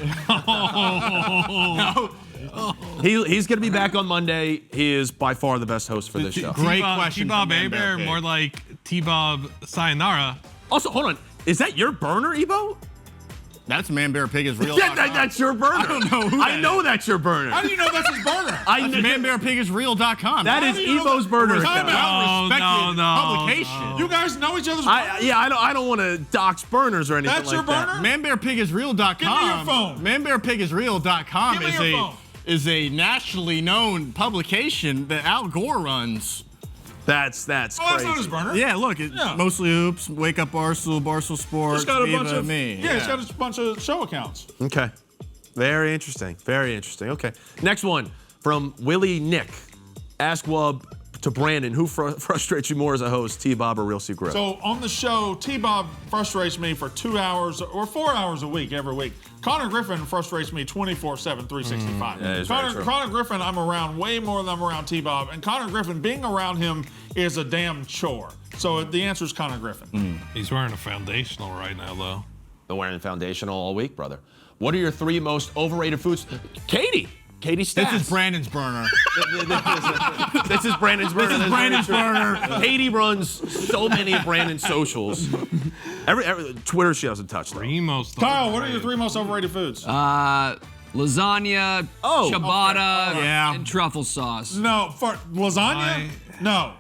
He's going to be back on Monday. He is by far the best host for this show. Great question. T-Bob from Man A-Bear, Bear Pig. more like T-Bob Sayonara. Also, hold on. Is that your burner, Ebo? That's Man Bear Pig is real. That's your burner. I don't know who I that know that's your burner. How do you know that's his burner? That's manbearpigisreal.com. That is Evo's burner. Time account. out. Respected no. publication. You guys know each other's I don't want to dox burners or anything That's like your burner? that. Manbearpigisreal.com. Give me your phone. Manbearpigisreal.com Give me your phone. is a nationally known publication that Al Gore runs. That's Oh, that's crazy. not his burner. Yeah, look, it's Yeah. mostly hoops, Wake Up Barstool, Barstool Sports, He's got a Viva bunch of Me. Yeah, he's got a bunch of show accounts. Okay. Very interesting. Very interesting. Okay. Next one from Willie Nick. Ask Wub to Brandon, who frustrates you more as a host, T-Bob or Real C. Griff? So on the show, T-Bob frustrates me for 2 hours or 4 hours a week every week. Connor Griffin frustrates me 24/7, 365. that is very true. Connor Griffin, I'm around way more than I'm around T-Bob, and Connor Griffin, being around him is a damn chore. So the answer is Connor Griffin. He's wearing a foundational right now, though. Been wearing foundational all week, brother. What are your 3 most overrated foods? Katie Stats. This is Brandon's burner. This is Brandon's burner. This is Brandon's burner. Katie runs so many of Brandon's socials. Every Twitter she hasn't touched. Though. Kyle, what are your 3 most overrated foods? Lasagna, ciabatta, and truffle sauce. No, for lasagna? No.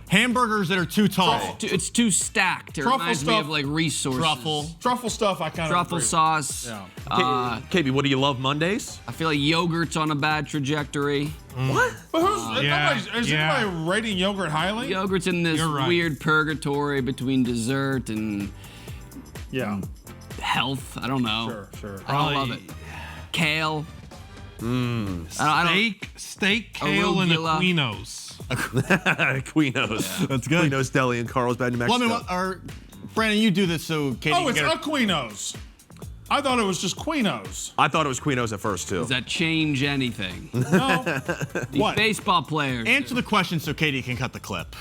Hamburgers that are too tall. It's too stacked. It Truffle reminds me stuff. of like resources. Truffle stuff, I kind of Truffle agree. sauce. Yeah. KB, what do you love Mondays? I feel like yogurt's on a bad trajectory. What? But is anybody rating yogurt highly? Yogurt's in this You're right. weird purgatory between dessert and Yeah. health. I don't know. Sure. I don't love it. Kale. Steak, kale, and Arugula. Aquinos. Quino's. That's good. Quino's Deli in Carlsbad, New Mexico. Well, I mean, Brandon, you do this so Katie Oh, can it's get her. Aquinos. I thought it was just Quino's. I thought it was Quino's at first, too. Does that change anything? No. What? Baseball players. Answer the question so Katie can cut the clip.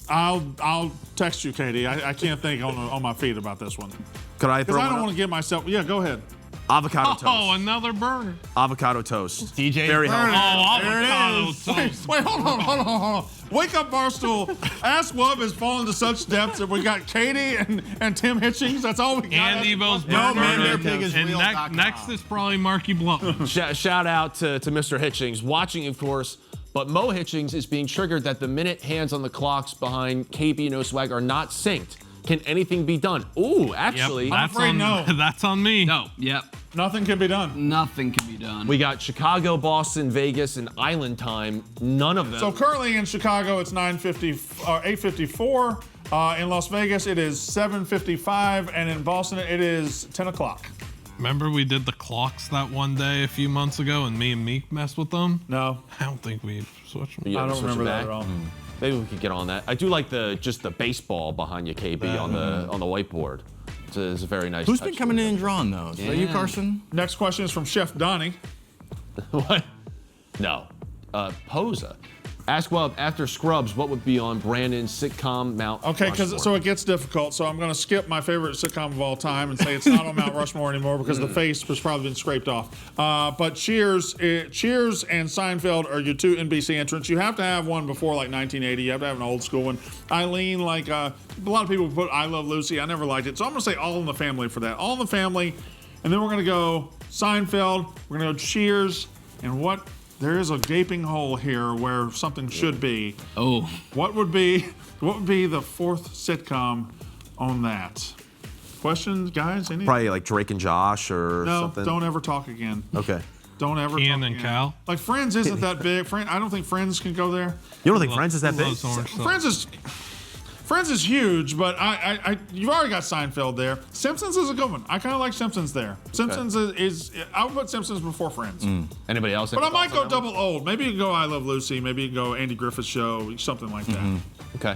I'll text you, Katie. I can't think on my feet about this one. Could I Because throw I don't one want up? to get myself. Yeah, go ahead. Avocado toast. Oh, another burner. Avocado toast. DJ Very burner. healthy. Oh, avocado toast. Wait, hold on. Wake Up Barstool. Ask Wub has fallen to such depths that we got Katie and Tim Hitchings. That's all we got. And Evo's No, burner. man, their pig is And real.com. next is probably Marky Bluntman. Shout out to Mr. Hitchings, watching, of course. But Mo Hitchings is being triggered that the minute hands on the clocks behind KB No Swag are not synced. Can anything be done? Ooh, actually, Yep, that's afraid on, no. That's on me. No. Yep. Nothing can be done. Nothing can be done. we got Chicago, Boston, Vegas, and Island time. None of them. So currently in Chicago, it's 8:54. In Las Vegas, it is 7:55, and in Boston, it is 10 o'clock. Remember we did the clocks that one day a few months ago and me and Meek messed with them? No, I don't think we switched them. You I ever don't switch it remember that back? at all. Maybe we could get on that. I do like the baseball behind you, KB, on the whiteboard. It's a very nice. Who's touch been coming to in it. and drawing those? Is that you, Yeah. Carson? Next question is from Chef Donnie. What? No. Posa. Ask Wub, after Scrubs, what would be on Brandon's sitcom Mount Okay, Rushmore? so it gets difficult. So I'm going to skip my favorite sitcom of all time and say it's not on Mount Rushmore anymore because the face has probably been scraped off. But Cheers and Seinfeld are your 2 NBC entrants. You have to have one before like 1980. You have to have an old school one. Eileen, like a lot of people put I Love Lucy. I never liked it, so I'm going to say All in the Family for that. All in the Family, and then we're going to go Seinfeld. We're going to go Cheers, and what? There is a gaping hole here where something should be. Oh. What would be the 4th sitcom on that? questions, guys? Any? Probably like Drake and Josh or something. No, don't ever talk again. Okay. Don't ever Ian talk and again. Cal? Like, Friends isn't that big. I don't think Friends can go there. You don't think Friends is that big? Friends is huge, but you've already got Seinfeld there. Simpsons is a good one. I kind of like Simpsons there. Simpsons is I would put Simpsons before Friends. Anybody else? But I might go double old. Maybe you can go I Love Lucy. Maybe you can go Andy Griffith's Show, something like that. Okay.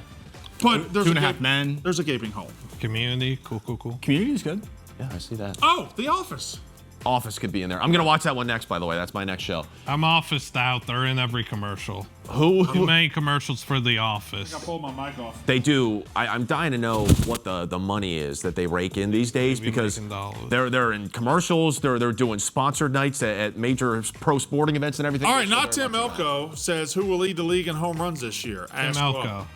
But there's Two and a Half Men. There's a gaping hole. Community, cool. Community's good. Yeah, I see that. Oh, The Office. Office could be in there. I'm gonna watch that one next, by the way. That's my next show. I'm Officed out. They're in every commercial. Who? Too many commercials for The Office. I pulled my mic off. They do. I'm dying to know what the money is that they rake in these days because they're in commercials. They're doing sponsored nights at major pro sporting events and everything. All right, not Tim Elko says who will lead the league in home runs this year. Tim Elko.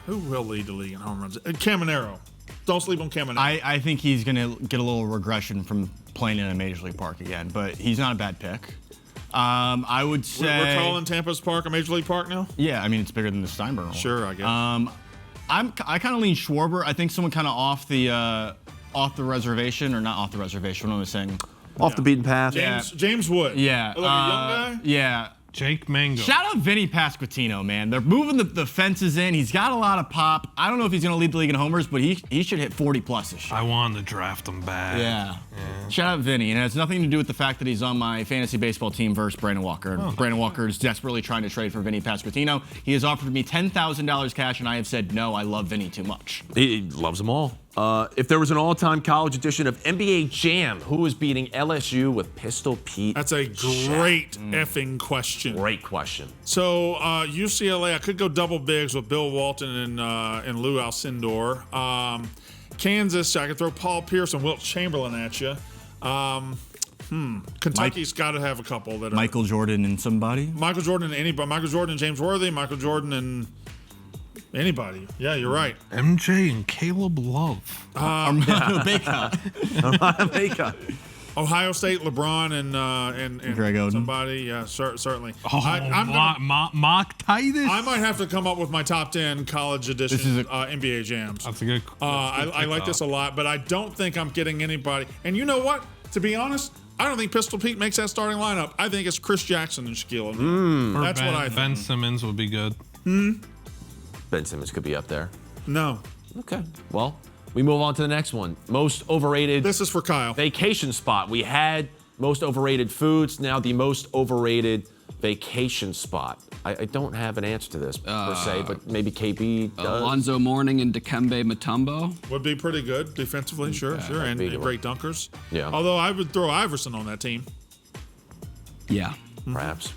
Who will lead the league in home runs? Caminero. Don't sleep on Caminero. I think he's going to get a little regression from playing in a major league park again, but he's not a bad pick. I would say we're calling Tampa's park a major league park now. Yeah, I mean it's bigger than the Steinbrenner one. Sure, I guess. I kind of lean Schwarber. I think someone kind of off the reservation, or not off the reservation. What am I saying? Off the beaten path. James Wood. Yeah. Like a young guy. Yeah. Jake Mango. Shout out Vinny Pasquantino, man. They're moving the fences in. He's got a lot of pop. I don't know if he's going to lead the league in homers, but he should hit 40 plus this year. I wanted to draft him back. Yeah. Shout out Vinny. And it has nothing to do with the fact that he's on my fantasy baseball team versus Brandon Walker. Brandon Walker is desperately trying to trade for Vinny Pasquantino. He has offered me $10,000 cash, and I have said, no, I love Vinny too much. He loves them all. If there was an all-time college edition of NBA Jam, who is beating LSU with Pistol Pete? That's a great effing question. Great question. So UCLA, I could go double bigs with Bill Walton and Lou Alcindor. Kansas, I could throw Paul Pierce and Wilt Chamberlain at you. Kentucky's got to have a couple that are Michael Jordan and somebody. Michael Jordan and anybody. Michael Jordan and James Worthy. Michael Jordan and anybody. Yeah, you're right. MJ and Caleb Love. Armando Baker. Ohio State, LeBron and Greg Oden. Somebody. Yeah, certainly. Mock Titus. I might have to come up with my top 10 college edition NBA jams. That's a good. I like this a lot, but I don't think I'm getting anybody. And you know what? To be honest, I don't think Pistol Pete makes that starting lineup. I think it's Chris Jackson and Shaquille O'Neal. That's what I think. Ben Simmons would be good. Ben Simmons could be up there. No. Okay. Well, we move on to the next one. Most overrated. This is for Kyle. Vacation spot. We had most overrated foods. Now the most overrated vacation spot. I don't have an answer to this per se, but maybe KB does. Alonzo Mourning and Dikembe Mutombo. Would be pretty good defensively, sure. And great dunkers. Yeah. Although I would throw Iverson on that team. Yeah. Perhaps.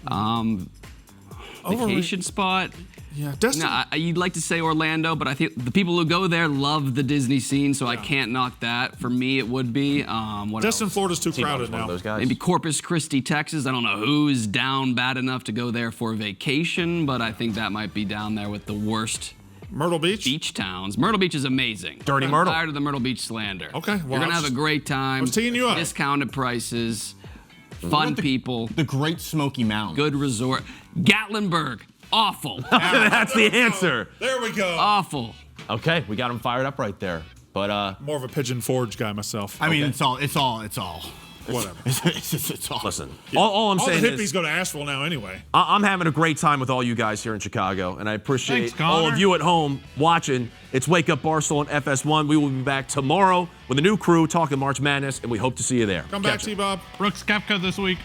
Vacation spot. Yeah, Destiny. No, you'd like to say Orlando, but I think the people who go there love the Disney scene, so I can't knock that. For me, it would be. Destin, Florida's too crowded now. Those guys. Maybe Corpus Christi, Texas. I don't know who's down bad enough to go there for vacation, but I think that might be down there with the worst. Myrtle Beach? Beach towns. Myrtle Beach is amazing. Dirty Myrtle. I'm tired of the Myrtle Beach slander. Okay, well, you're gonna have a great time. I was teeing you up. Discounted prices, fun people. The Great Smoky Mountain. Good resort. Gatlinburg. Awful. That's the answer. There we go. Awful. Okay, we got him fired up right there. But more of a Pigeon Forge guy myself. I mean, it's all. Whatever. It's all. Listen, all I'm saying the hippies is go to Asheville now anyway. I'm having a great time with all you guys here in Chicago, and I appreciate Thanks, all Connor. of you at home watching. It's Wake Up Barstool on FS1. We will be back tomorrow with a new crew talking March Madness, and we hope to see you there. Come back, T-Bob. Brooks Koepka this week.